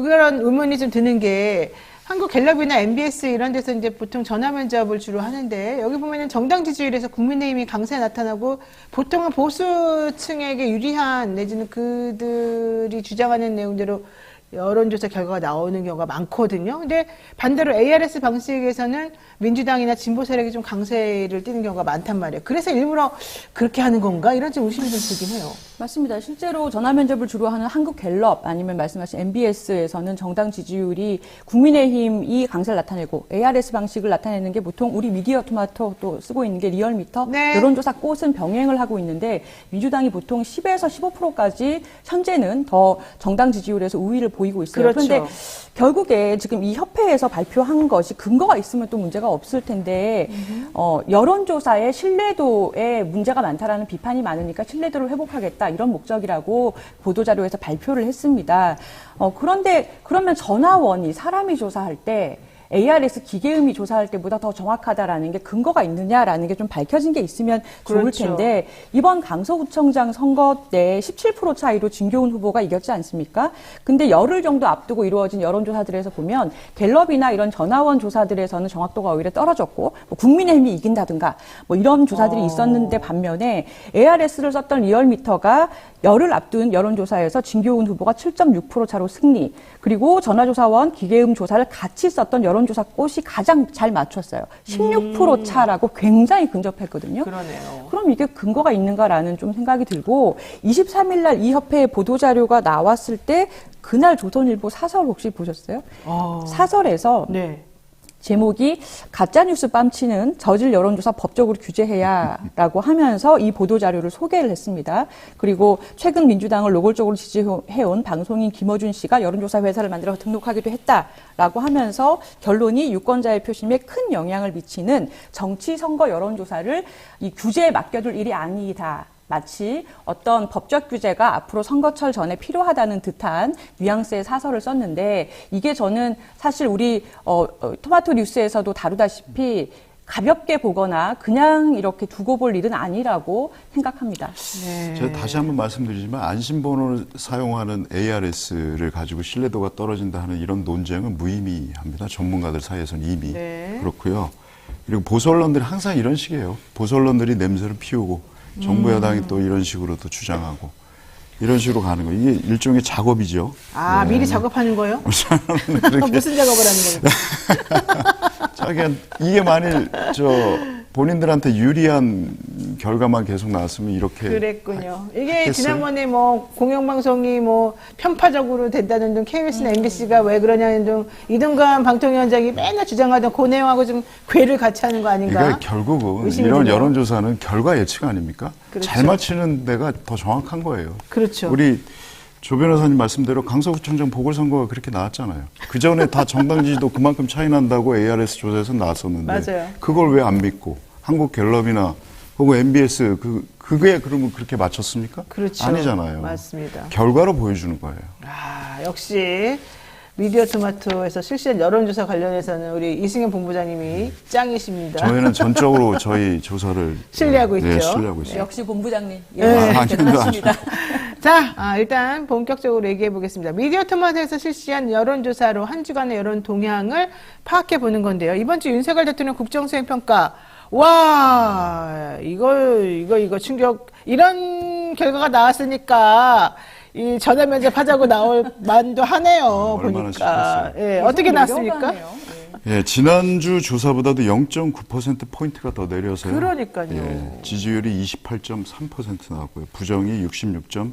S1: 의문이 좀 드는 게 한국갤럽이나 MBS 이런 데서 이제 보통 전화 면접을 주로 하는데 여기 보면은 정당 지지율에서 국민의힘이 강세 나타나고 보통은 보수층에게 유리한 내지는 그들이 주장하는 내용대로 여론조사 결과가 나오는 경우가 많거든요. 근데 반대로 ARS 방식에서는 민주당이나 진보 세력이 좀 강세를 띠는 경우가 많단 말이에요. 그래서 일부러 그렇게 하는 건가? 이런 좀 의심이 좀 들긴 해요.
S8: 맞습니다. 실제로 전화 면접을 주로 하는 한국갤럽 아니면 말씀하신 MBS에서는 정당 지지율이 국민의힘이 강세를 나타내고 ARS 방식을 나타내는 게 보통 우리 미디어 토마토도 쓰고 있는 게 리얼미터
S1: 네.
S8: 여론조사 꽃은 병행을 하고 있는데 민주당이 보통 10에서 15%까지 현재는 더 정당 지지율에서 우위를 보이고 있어요.
S1: 그렇죠.
S8: 그런데 결국에 지금 이 협회에서 발표한 것이 근거가 있으면 또 문제가 없을 텐데 여론조사의 신뢰도에 문제가 많다라는 비판이 많으니까 신뢰도를 회복하겠다 이런 목적이라고 보도자료에서 발표를 했습니다. 그런데 그러면 전화원이 사람이 조사할 때 ARS 기계음이 조사할 때보다 더 정확하다라는 게 근거가 있느냐라는 게 좀 밝혀진 게 있으면 좋을
S1: 그렇죠.
S8: 텐데 이번 강서구청장 선거 때 17% 차이로 진교훈 후보가 이겼지 않습니까? 근데 열흘 정도 앞두고 이루어진 여론조사들에서 보면 갤럽이나 이런 전화원 조사들에서는 정확도가 오히려 떨어졌고 뭐 국민의힘이 이긴다든가 뭐 이런 조사들이 있었는데 반면에 ARS를 썼던 리얼미터가 열흘 앞둔 여론조사에서 진교훈 후보가 7.6% 차로 승리, 그리고 전화조사원 기계음 조사를 같이 썼던 여론조사 꽃이 가장 잘 맞췄어요. 16% 차라고 굉장히 근접했거든요.
S1: 그러네요.
S8: 그럼 이게 근거가 있는가라는 좀 생각이 들고 23일 날 이 협회의 보도자료가 나왔을 때 그날 조선일보 사설 혹시 보셨어요? 사설에서
S1: 네.
S8: 제목이 가짜뉴스 뺨치는 저질 여론조사 법적으로 규제해야라고 하면서 이 보도자료를 소개를 했습니다. 그리고 최근 민주당을 노골적으로 지지해온 방송인 김어준 씨가 여론조사 회사를 만들어 등록하기도 했다라고 하면서 결론이 유권자의 표심에 큰 영향을 미치는 정치 선거 여론조사를 이 규제에 맡겨둘 일이 아니다. 마치 어떤 법적 규제가 앞으로 선거철 전에 필요하다는 듯한 뉘앙스의 사설을 썼는데 이게 저는 사실 우리 토마토 뉴스에서도 다루다시피 가볍게 보거나 그냥 이렇게 두고 볼 일은 아니라고 생각합니다.
S1: 네.
S9: 제가 다시 한번 말씀드리지만 안심번호를 사용하는 ARS를 가지고 신뢰도가 떨어진다 하는 이런 논쟁은 무의미합니다. 전문가들 사이에서는 이미
S1: 네.
S9: 그렇고요. 그리고 보수 언론들이 항상 이런 식이에요. 보수 언론들이 냄새를 피우고 정부 여당이 또 이런 식으로 또 주장하고 이런 식으로 가는 거 이게 일종의 작업이죠.
S1: 아,
S9: 네.
S1: 미리 작업하는 거요? 무슨 작업을 하는 겁니까?
S9: 자기가 이게 만일 본인들한테 유리한 결과만 계속 나왔으면 이렇게
S1: 그랬군요. 이게
S9: 했겠어요?
S1: 지난번에 뭐 공영방송이 뭐 편파적으로 된다는 등 KBS나 MBC가 왜 그러냐는 등 이동관 방통위원장이 맨날 주장하던 그 내용하고 좀 궤를 같이 하는 거 아닌가?
S9: 그러니까 결국은
S1: 의심이
S9: 이런
S1: 드네요.
S9: 여론조사는 결과 예측 아닙니까?
S1: 그렇죠.
S9: 잘 맞히는 데가 더 정확한 거예요.
S1: 그렇죠.
S9: 우리 조 변호사님 말씀대로 강서구청장 보궐선거가 그렇게 나왔잖아요. 그 전에 다 정당 지지도 그만큼 차이 난다고 ARS 조사에서 나왔었는데
S1: 맞아요.
S9: 그걸 왜 안 믿고 한국갤럽이나 혹은 MBS 그게 그러면 그렇게 맞췄습니까?
S1: 그렇죠.
S9: 아니잖아요.
S1: 맞습니다.
S9: 결과로 보여주는 거예요.
S1: 아, 역시 미디어 토마토에서 실시한 여론조사 관련해서는 우리 이승현 본부장님이 짱이십니다.
S9: 저희는 전적으로 저희 조사를
S1: 신뢰하고
S9: 네,
S1: 있죠.
S9: 신뢰하고 있습니다.
S8: 역시 본부장님.
S1: 대단하십니다. 자, 일단 본격적으로 얘기해 보겠습니다. 미디어 토마토에서 실시한 여론조사로 한 주간의 여론 동향을 파악해 보는 건데요. 이번 주 윤석열 대통령 국정수행평가. 와, 이거 충격. 이런 결과가 나왔으니까 이 전화 면접 하자고 나올 만도 하네요.
S9: 얼마나
S1: 보니까.
S9: 싶겠어요.
S1: 예, 어떻게 나왔습니까?
S9: 예, 지난주 조사보다도 0.9%포인트가 더 내려서요.
S1: 그러니까요.
S9: 예, 지지율이 28.3% 나왔고요. 부정이 66.8%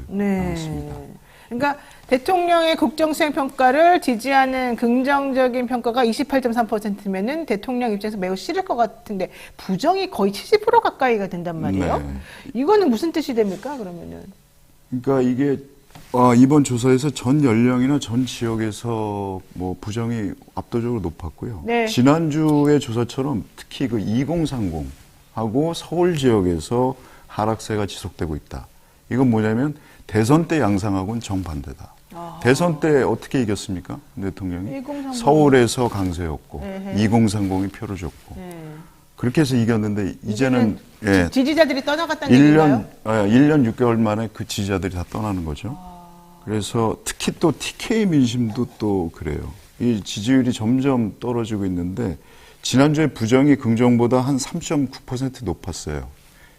S9: 나왔습니다.
S1: 그러니까 대통령의 국정수행평가를 지지하는 긍정적인 평가가 28.3%면은 대통령 입장에서 매우 싫을 것 같은데 부정이 거의 70% 가까이가 된단 말이에요.
S9: 네.
S1: 이거는 무슨 뜻이 됩니까? 그러면은
S9: 그러니까 이게 이번 조사에서 전 연령이나 전 지역에서 뭐 부정이 압도적으로 높았고요.
S1: 네.
S9: 지난주의 조사처럼 특히 그 2030하고 서울 지역에서 하락세가 지속되고 있다. 이건 뭐냐면 대선 때 양상하고는 정반대다. 대선 때 어떻게 이겼습니까? 대통령이
S1: 2030.
S9: 서울에서 강세였고
S1: 에헤.
S9: 2030이 표를 줬고 그렇게 해서 이겼는데 이제는
S1: 지지자들이 떠나갔다는 얘기인가요?
S9: 1년 6개월 만에 그 지지자들이 다 떠나는 거죠. 그래서 특히 또 TK 민심도 또 그래요. 이 지지율이 점점 떨어지고 있는데 지난주에 부정이 긍정보다 한 3.9% 높았어요.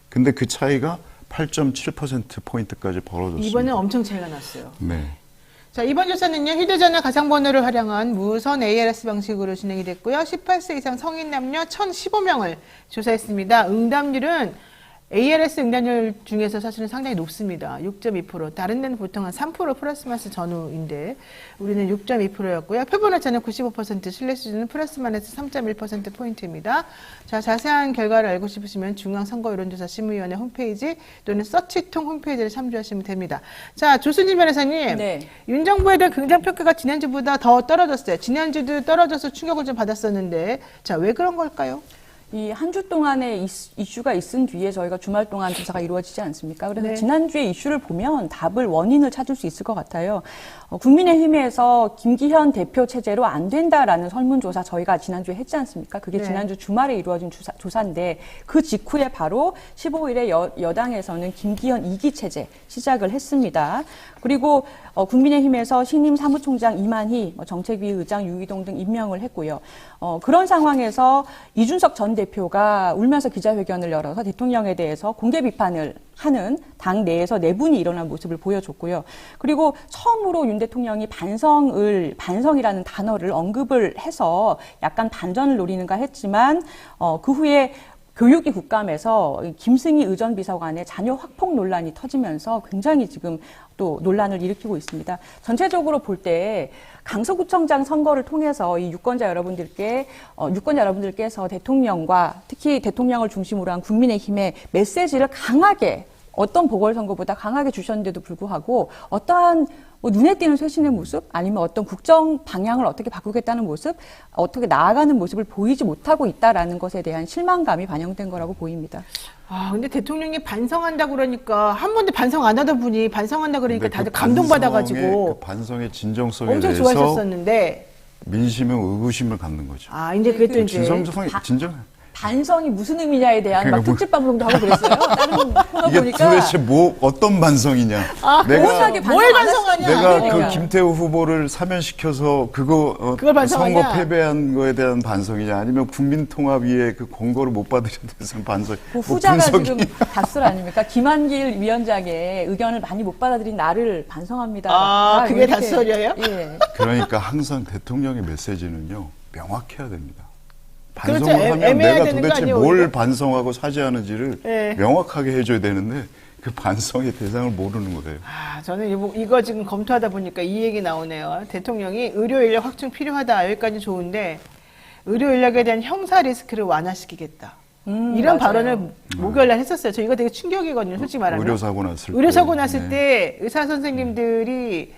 S9: 근데 그 차이가 8.7%포인트까지 벌어졌습니다.
S1: 이번에 엄청 차이가 났어요.
S9: 네.
S1: 자, 이번 조사는요, 휴대전화 가상번호를 활용한 무선 ARS 방식으로 진행이 됐고요. 18세 이상 성인 남녀 1,015명을 조사했습니다. 응답률은 ALS 응답률 중에서 사실은 상당히 높습니다. 6.2%. 다른 데는 보통 한 3% 플러스 마이너스 전후인데 우리는 6.2%였고요. 표본 오차는 95%, 신뢰 수준은 플러스 마이너스 3.1%포인트입니다. 자, 자세한 결과를 알고 싶으시면 중앙선거여론조사 심의위원회 홈페이지 또는 서치통 홈페이지를 참조하시면 됩니다. 자, 조순진 변호사님.
S8: 네.
S1: 윤 정부에 대한 긍정평가가 지난주보다 더 떨어졌어요. 지난주도 떨어져서 충격을 좀 받았었는데 자, 왜 그런 걸까요?
S8: 이 한 주 동안의 이슈가 있은 뒤에 저희가 주말 동안 조사가 이루어지지 않습니까? 그래서
S1: 네.
S8: 지난주에 이슈를 보면 원인을 찾을 수 있을 것 같아요. 국민의힘에서 김기현 대표 체제로 안 된다라는 설문조사 저희가 지난주에 했지 않습니까? 그게
S1: 네.
S8: 지난주 주말에 이루어진 조사인데 그 직후에 바로 15일에 여당에서는 김기현 2기 체제 시작을 했습니다. 그리고 국민의힘에서 신임 사무총장 이만희, 정책위 의장 유기동 등 임명을 했고요. 그런 상황에서 이준석 전 대표가 울면서 기자회견을 열어서 대통령에 대해서 공개 비판을 하는 당 내에서 내분이 일어난 모습을 보여줬고요. 그리고 처음으로 윤 대통령이 반성이라는 단어를 언급을 해서 약간 반전을 노리는가 했지만 그 후에 교육위 국감에서 김승희 의전비서관의 자녀 확폭 논란이 터지면서 굉장히 지금 또 논란을 일으키고 있습니다. 전체적으로 볼 때 강서구청장 선거를 통해서 이 유권자 여러분들께서 대통령과 특히 대통령을 중심으로 한 국민의힘의 메시지를 강하게 어떤 보궐선거보다 강하게 주셨는데도 불구하고 어떠한 눈에 띄는 쇄신의 모습 아니면 어떤 국정 방향을 어떻게 바꾸겠다는 모습, 어떻게 나아가는 모습을 보이지 못하고 있다라는 것에 대한 실망감이 반영된 거라고 보입니다.
S1: 아, 근데 대통령이 반성한다 그러니까 한 번도 반성 안 하던 분이 반성한다 그러니까 다들 감동받아가지고
S9: 그 반성의 진정성에
S1: 엄청
S9: 대해서
S1: 좋아하셨었는데
S9: 민심은 의구심을 갖는 거죠.
S1: 아, 이제 그게 또 이제
S9: 진정
S8: 반성이 무슨 의미냐에 대한
S9: 그러니까
S8: 막 특집 방송도 하고 그랬어요. 다른 코너
S9: 이게
S8: 보니까
S9: 도대체 어떤 반성이냐?
S8: 무엇하게
S1: 뭘
S8: 반성 안
S1: 반성하냐?
S9: 내가
S8: 그러니까.
S9: 그 김태우 후보를 사면시켜서
S1: 그걸 반성하냐?
S9: 선거 패배한 거에 대한 반성이냐? 아니면 국민통합위에 그 공고를 못 받으신 데서 반성?
S8: 그 후자가
S9: 분석이-
S8: 지금 다스 아닙니까? 김한길 위원장의 의견을 많이 못 받아들인 나를 반성합니다.
S1: 아, 그게
S8: 이렇게.
S1: 다스설이에요?
S8: 예.
S9: 그러니까 항상 대통령의 메시지는요 명확해야 됩니다.
S1: 그렇죠.
S9: 반성을 하면
S1: 애매해야
S9: 내가
S1: 되는 거
S9: 도대체
S1: 아니에요,
S9: 뭘
S1: 오히려?
S9: 반성하고 사죄하는지를
S1: 네.
S9: 명확하게 해줘야 되는데 그 반성의 대상을 모르는 거예요.
S1: 아, 저는 이거 지금 검토하다 보니까 이 얘기 나오네요. 대통령이 의료 인력 확충 필요하다. 여기까지 좋은데 의료 인력에 대한 형사 리스크를 완화시키겠다. 이런
S8: 맞아요.
S1: 발언을 목요일날 했었어요. 저 이거 되게 충격이거든요. 솔직히 말하면.
S9: 의료사고 났을 때.
S1: 의료사고 났을
S9: 네.
S1: 때 의사 선생님들이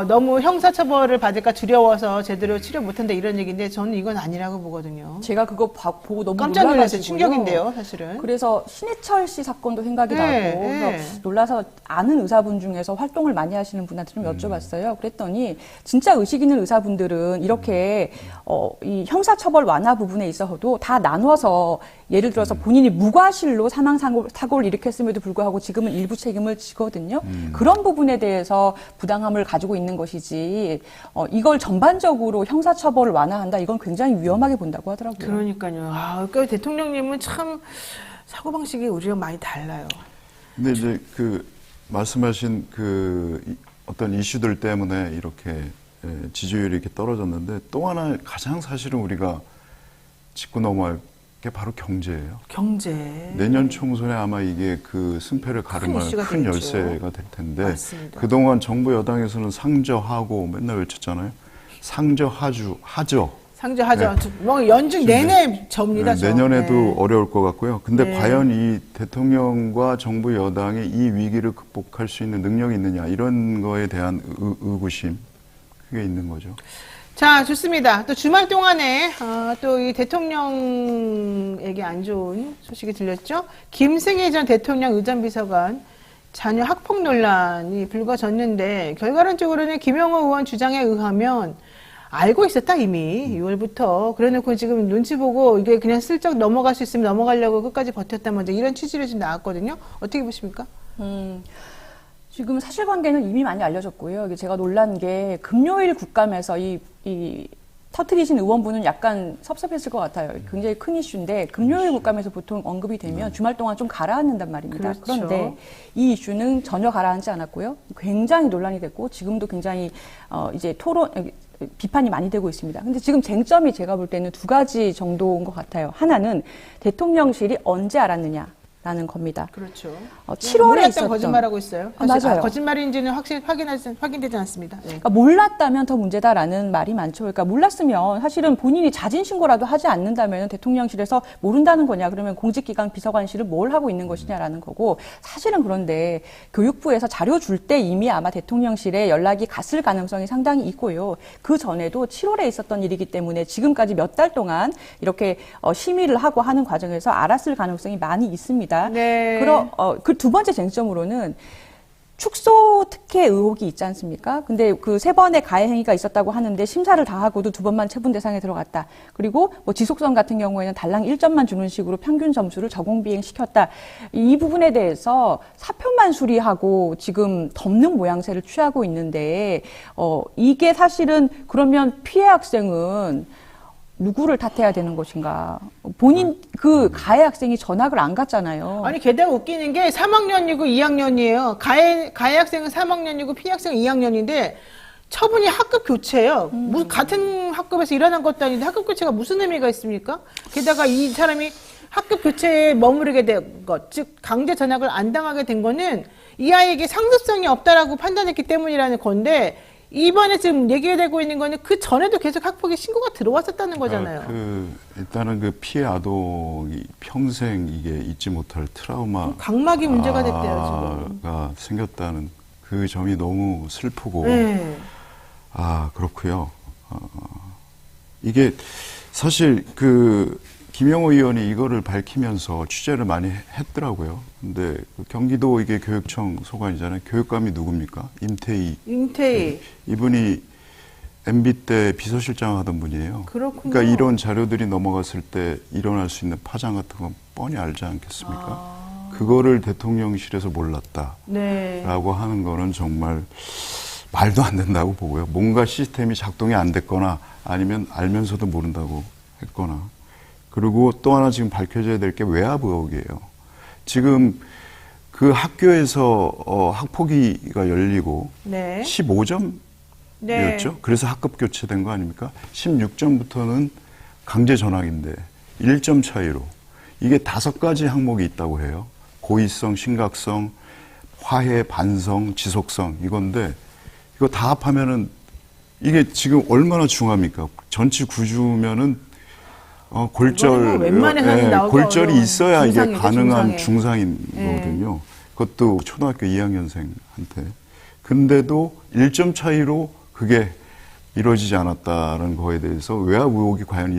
S1: 너무 형사처벌을 받을까 두려워서 제대로 치료 못한다 이런 얘기인데 저는 이건 아니라고 보거든요.
S8: 제가 그거 보고 너무
S1: 깜짝 놀랐어요.
S8: 놀라가지고요.
S1: 충격인데요, 사실은.
S8: 그래서 신해철 씨 사건도 생각이
S1: 네,
S8: 나고
S1: 네.
S8: 그래서 놀라서 아는 의사분 중에서 활동을 많이 하시는 분한테 좀 여쭤봤어요. 그랬더니 진짜 의식 있는 의사분들은 이렇게 이 형사처벌 완화 부분에 있어서도 다 나눠서 예를 들어서 본인이 무과실로 사망사고를 일으켰음에도 불구하고 지금은 일부 책임을 지거든요. 그런 부분에 대해서 부당함을 가지고 있는 것이지 이걸 전반적으로 형사처벌을 완화한다 이건 굉장히 위험하게 본다고 하더라고요.
S1: 그러니까요. 아, 그러니까 대통령님은 참 사고방식이 우리랑 많이 달라요.
S9: 근데 이제 그 말씀하신 어떤 이슈들 때문에 이렇게 지지율이 이렇게 떨어졌는데 또 하나 가장 사실은 우리가 짚고 넘어갈 게 바로 경제예요.
S1: 경제.
S9: 내년 총선에 아마 이게 그 승패를 가름할
S1: 이슈가
S9: 큰
S1: 되겠죠.
S9: 열쇠가 될 텐데
S1: 맞습니다.
S9: 그동안 정부 여당에서는 상저하고 맨날 외쳤잖아요. 상저하죠.
S1: 상저하죠. 뭐 연중 내내 접니다. 저.
S9: 내년에도
S1: 네.
S9: 어려울 것 같고요. 근데
S1: 네.
S9: 과연 이 대통령과 정부 여당이 이 위기를 극복할 수 있는 능력이 있느냐 이런 거에 대한 의구심 그게 있는 거죠.
S1: 자, 좋습니다. 또 주말 동안에 또 이 대통령에게 안 좋은 소식이 들렸죠. 김승희 전 대통령 의전비서관 자녀 학폭 논란이 불거졌는데 결과론적으로는 김영호 의원 주장에 의하면 알고 있었다 이미 6월부터. 그래놓고 지금 눈치 보고 이게 그냥 슬쩍 넘어갈 수 있으면 넘어가려고 끝까지 버텼다 먼저 이런 취지로 지금 나왔거든요. 어떻게 보십니까?
S8: 지금 사실관계는 이미 많이 알려졌고요. 이게 제가 놀란 게 금요일 국감에서 이 터트리신 의원분은 약간 섭섭했을 것 같아요. 굉장히 큰 이슈인데 금요일 국감에서 보통 언급이 되면 주말 동안 좀 가라앉는단 말입니다.
S1: 그렇죠.
S8: 그런데 이 이슈는 전혀 가라앉지 않았고요. 굉장히 논란이 됐고 지금도 굉장히 이제 비판이 많이 되고 있습니다. 근데 지금 쟁점이 제가 볼 때는 두 가지 정도인 것 같아요. 하나는 대통령실이 언제 알았느냐. 라는 겁니다.
S1: 그렇죠.
S8: 7월에
S1: 몰랐다고
S8: 있었던
S1: 거짓말하고 있어요.
S8: 맞아요.
S1: 거짓말인지는 확인되지 않습니다. 네.
S8: 그러니까 몰랐다면 더 문제다라는 말이 많죠. 그러니까 몰랐으면 사실은 본인이 자진 신고라도 하지 않는다면 대통령실에서 모른다는 거냐, 그러면 공직기관 비서관실은 뭘 하고 있는 것이냐라는 거고, 사실은 그런데 교육부에서 자료 줄 때 이미 아마 대통령실에 연락이 갔을 가능성이 상당히 있고요. 그 전에도 7월에 있었던 일이기 때문에 지금까지 몇 달 동안 이렇게 심의를 하고 하는 과정에서 알았을 가능성이 많이 있습니다.
S1: 네.
S8: 그 두 번째 쟁점으로는 축소 특혜 의혹이 있지 않습니까? 근데 그 3번의 가해 행위가 있었다고 하는데 심사를 다 하고도 2번만 체분 대상에 들어갔다. 그리고 뭐 지속성 같은 경우에는 달랑 1점만 주는 식으로 평균 점수를 저공 비행시켰다. 이 부분에 대해서 사표만 수리하고 지금 덮는 모양새를 취하고 있는데 이게 사실은 그러면 피해 학생은 누구를 탓해야 되는 것인가? 본인 그 가해 학생이 전학을 안 갔잖아요.
S1: 아니 게다가 웃기는 게 3학년이고 2학년이에요. 가해 학생은 3학년이고 피해 학생은 2학년인데 처분이 학급 교체예요. 같은 학급에서 일어난 것도 아닌데 학급 교체가 무슨 의미가 있습니까? 게다가 이 사람이 학급 교체에 머무르게 된 것, 즉 강제 전학을 안 당하게 된 거는 이 아이에게 상습성이 없다라고 판단했기 때문이라는 건데, 이번에 지금 얘기되고 있는 거는 그 전에도 계속 학폭의 신고가 들어왔었다는 거잖아요.
S9: 일단은 그 피해 아동이 평생 이게 잊지 못할 트라우마.
S1: 각막이 문제가 됐대요, 지금.
S9: 가 생겼다는 그 점이 너무 슬프고.
S1: 네.
S9: 아, 그렇고요. 이게 사실 김영호 의원이 이거를 밝히면서 취재를 많이 했더라고요. 근데 경기도 이게 교육청 소관이잖아요. 교육감이 누굽니까? 임태희. 이분이 MB 때 비서실장 하던 분이에요.
S1: 그렇군요.
S9: 그러니까 이런 자료들이 넘어갔을 때 일어날 수 있는 파장 같은 건 뻔히 알지 않겠습니까? 그거를 대통령실에서 몰랐다라고
S1: 네.
S9: 하는 거는 정말 말도 안 된다고 보고요. 뭔가 시스템이 작동이 안 됐거나 아니면 알면서도 모른다고 했거나. 그리고 또 하나 지금 밝혀져야 될 게 외압 의혹이에요. 지금 그 학교에서 학폭위가 열리고
S1: 네.
S9: 15점이었죠.
S1: 네.
S9: 그래서 학급 교체된 거 아닙니까? 16점부터는 강제 전학인데 1점 차이로 이게 5가지 항목이 있다고 해요. 고의성, 심각성, 화해, 반성, 지속성 이건데 이거 다 합하면은 이게 지금 얼마나 중합니까? 전치 9주면은 골절, 골절이 있어야 이게 가능한 중상이거든요. 그것도 초등학교 2학년생한테. 근데도 1점 차이로 그게 이루어지지 않았다는 거에 대해서 외압 의혹이 과연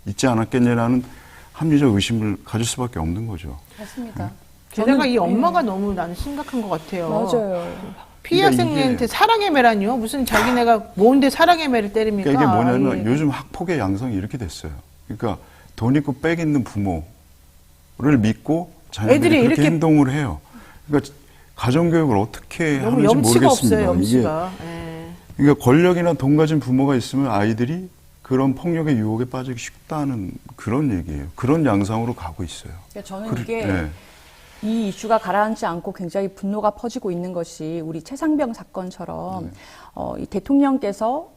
S9: 있지 않았겠냐라는 합리적 의심을 가질 수밖에 없는 거죠.
S8: 맞습니다.
S1: 게다가 이 엄마가 너무 나는 심각한 것 같아요.
S8: 맞아요.
S1: 피해 학생한테 사랑의 매라니요? 무슨 자기네가 뭔데 사랑의 매를 때립니까?
S9: 그러니까 이게 뭐냐면 요즘 학폭의 양상이 이렇게 됐어요. 그러니까 돈 있고 빽 있는 부모를 믿고 자녀들이 그렇게 행동을 해요. 그러니까 가정교육을 어떻게 하는지 모르겠습니다.
S1: 없어요, 염치가.
S9: 그러니까 권력이나 돈 가진 부모가 있으면 아이들이 그런 폭력의 유혹에 빠지기 쉽다는 그런 얘기예요. 그런 양상으로 가고 있어요.
S8: 그러니까 저는 이게 이 이슈가 가라앉지 않고 굉장히 분노가 퍼지고 있는 것이 우리 최상병 사건처럼 이 대통령께서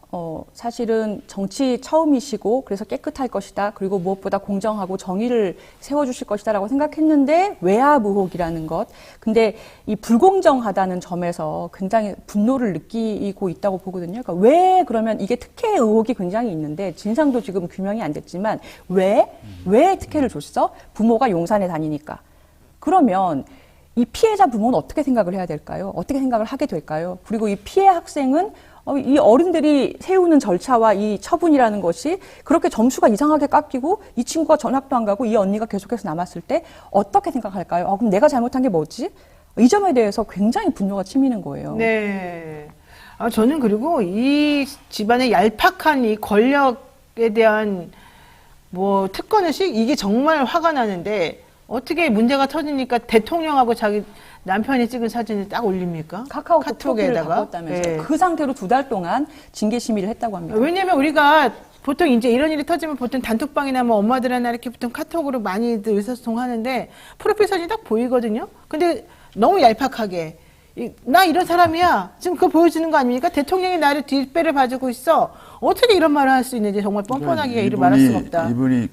S8: 사실은 정치 처음이시고 그래서 깨끗할 것이다. 그리고 무엇보다 공정하고 정의를 세워주실 것이다라고 생각했는데 외압 의혹이라는 것. 근데 이 불공정하다는 점에서 굉장히 분노를 느끼고 있다고 보거든요. 그러니까 왜 그러면 이게 특혜 의혹이 굉장히 있는데 진상도 지금 규명이 안 됐지만 왜 특혜를 줬어? 부모가 용산에 다니니까. 그러면 이 피해자 부모는 어떻게 생각을 해야 될까요? 어떻게 생각을 하게 될까요? 그리고 이 피해 학생은 이 어른들이 세우는 절차와 이 처분이라는 것이 그렇게 점수가 이상하게 깎이고 이 친구가 전학도 안 가고 이 언니가 계속해서 남았을 때 어떻게 생각할까요? 그럼 내가 잘못한 게 뭐지? 이 점에 대해서 굉장히 분노가 치미는 거예요.
S1: 네. 저는 그리고 이 집안의 얄팍한 이 권력에 대한 특권의식? 이게 정말 화가 나는데 어떻게 문제가 터지니까 대통령하고 자기 남편이 찍은 사진을 딱 올립니까? 카톡에다가.
S8: 네. 그 상태로 2달 동안 징계 심의를 했다고 합니다.
S1: 왜냐면 우리가 보통 이제 이런 일이 터지면 보통 단톡방이나 엄마들이나 이렇게 보통 카톡으로 많이들 의사소통하는데 프로필 사진이 딱 보이거든요. 근데 너무 얄팍하게 나 이런 사람이야. 지금 그거 보여주는 거 아닙니까? 대통령이 나를 뒷배를 봐주고 있어. 어떻게 이런 말을 할 수 있는지 정말 뻔뻔하게 이를 말할 수가 없다.
S9: 이분이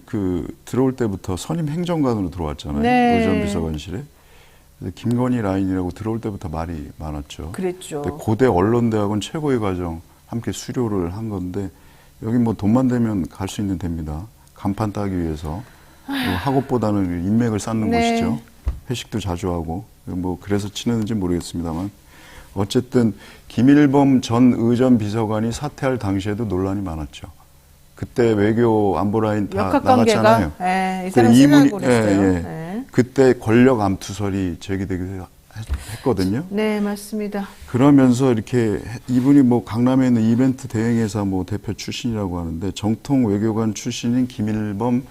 S9: 들어올 때부터 선임 행정관으로 들어왔잖아요.
S1: 네.
S9: 의전비서관실에. 김건희 라인이라고 들어올 때부터 말이 많았죠.
S1: 그랬죠.
S9: 고대 언론대학원 최고의 과정 함께 수료를 한 건데 여기 뭐 돈만 되면 갈 수 있는 데입니다. 간판 따기 위해서 학업보다는 인맥을 쌓는
S1: 네.
S9: 곳이죠. 회식도 자주 하고 뭐 그래서 치는지 모르겠습니다만 어쨌든 김일범 전 의전비서관이 사퇴할 당시에도 논란이 많았죠. 그때 외교 안보라인 다
S1: 역학관계가
S9: 나갔잖아요.
S1: 이 사람 쓰려고 그랬어요.
S9: 예.
S1: 네.
S9: 그때 권력 암투설이 제기되기도 했거든요.
S1: 네, 맞습니다.
S9: 그러면서 이렇게 이분이 뭐 강남에 있는 이벤트 대행회사 뭐 대표 출신이라고 하는데 정통 외교관 출신인 김일범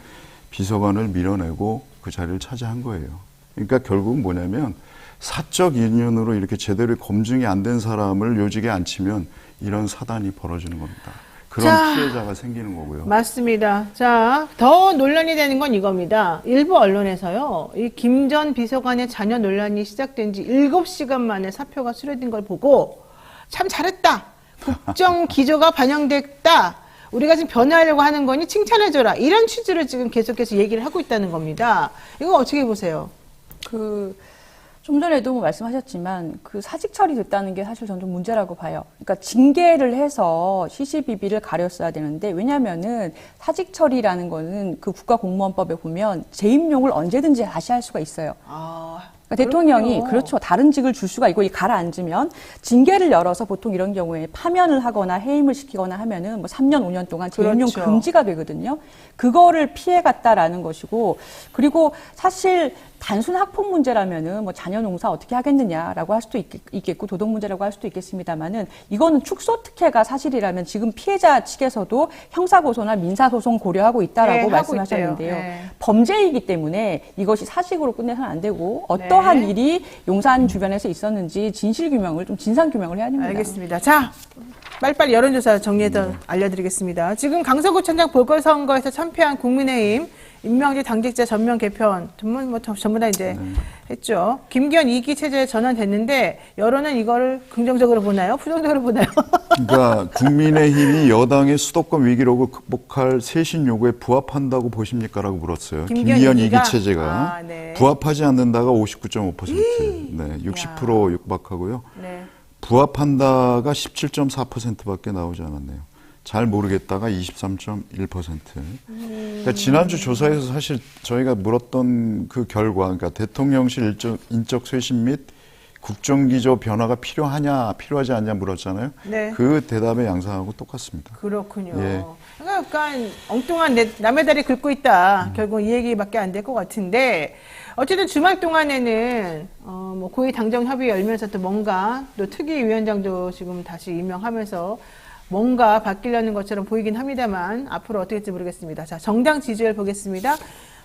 S9: 비서관을 밀어내고 그 자리를 차지한 거예요. 그러니까 결국은 뭐냐면 사적 인연으로 이렇게 제대로 검증이 안 된 사람을 요직에 앉히면 이런 사단이 벌어지는 겁니다. 그런 피해자가 생기는 거고요.
S1: 맞습니다. 자, 더 논란이 되는 건 이겁니다. 일부 언론에서요, 이 김 전 비서관의 자녀 논란이 시작된 지 7시간 만에 사표가 수료된 걸 보고 참 잘했다. 국정 기조가 반영됐다. 우리가 지금 변화하려고 하는 거니 칭찬해줘라. 이런 취지로 지금 계속해서 얘기를 하고 있다는 겁니다. 이거 어떻게 보세요?
S8: 좀 전에도 말씀하셨지만 그 사직 처리됐다는 게 사실 저는 좀 문제라고 봐요. 그러니까 징계를 해서 시시비비를 가렸어야 되는데 왜냐하면은 사직 처리라는 거는 그 국가공무원법에 보면 재임용을 언제든지 다시 할 수가 있어요. 그러니까 대통령이 그렇죠. 다른 직을 줄 수가 있고 가라앉으면 징계를 열어서 보통 이런 경우에 파면을 하거나 해임을 시키거나 하면은 뭐 3년, 5년 동안 재임용
S1: 그렇죠.
S8: 금지가 되거든요. 그거를 피해갔다라는 것이고 그리고 사실 단순 학폭 문제라면은 뭐 자녀 농사 어떻게 하겠느냐라고 할 수도 있겠고 도덕 문제라고 할 수도 있겠습니다만은 이거는 축소 특혜가 사실이라면 지금 피해자 측에서도 형사고소나 민사소송 고려하고 있다라고
S1: 네,
S8: 말씀하셨는데요.
S1: 네.
S8: 범죄이기 때문에 이것이 사직으로 끝내서는 안 되고 어떠한
S1: 네.
S8: 일이 용산 주변에서 있었는지 진실 규명을 좀 진상 규명을 해야 됩니다.
S1: 알겠습니다. 자, 빨리빨리 여론조사 정리해서 알려드리겠습니다. 지금 강서구청장 보궐선거에서 참패한 국민의힘 임명직 당직자 전면 개편 전부 다 이제 했죠. 김기현 2기 체제에 전환됐는데 여론은 이거를 긍정적으로 보나요? 부정적으로 보나요?
S9: 그러니까 국민의힘이 여당의 수도권 위기록을 극복할 쇄신 요구에 부합한다고 보십니까라고 물었어요. 김기현 2기 체제가
S1: 네.
S9: 부합하지 않는다가 59.5%, 네, 60% 육박하고요.
S1: 네.
S9: 부합한다가 17.4%밖에 나오지 않았네요. 잘 모르겠다가 23.1%. 그러니까 지난주 조사에서 사실 저희가 물었던 그 결과, 그러니까 대통령실 인적 쇄신 및 국정기조 변화가 필요하지 않냐 물었잖아요.
S1: 네.
S9: 그 대답의 양상하고 똑같습니다.
S1: 그렇군요.
S9: 예.
S1: 그러니까 약간 엉뚱한 남의 다리 긁고 있다. 결국 이 얘기밖에 안 될 것 같은데 어쨌든 주말 동안에는 뭐 고위 당정 협의 열면서 또 뭔가 또 특위위원장도 지금 다시 임명하면서 뭔가 바뀌려는 것처럼 보이긴 합니다만 앞으로 어떻게 될지 모르겠습니다. 자, 정당 지지율 보겠습니다.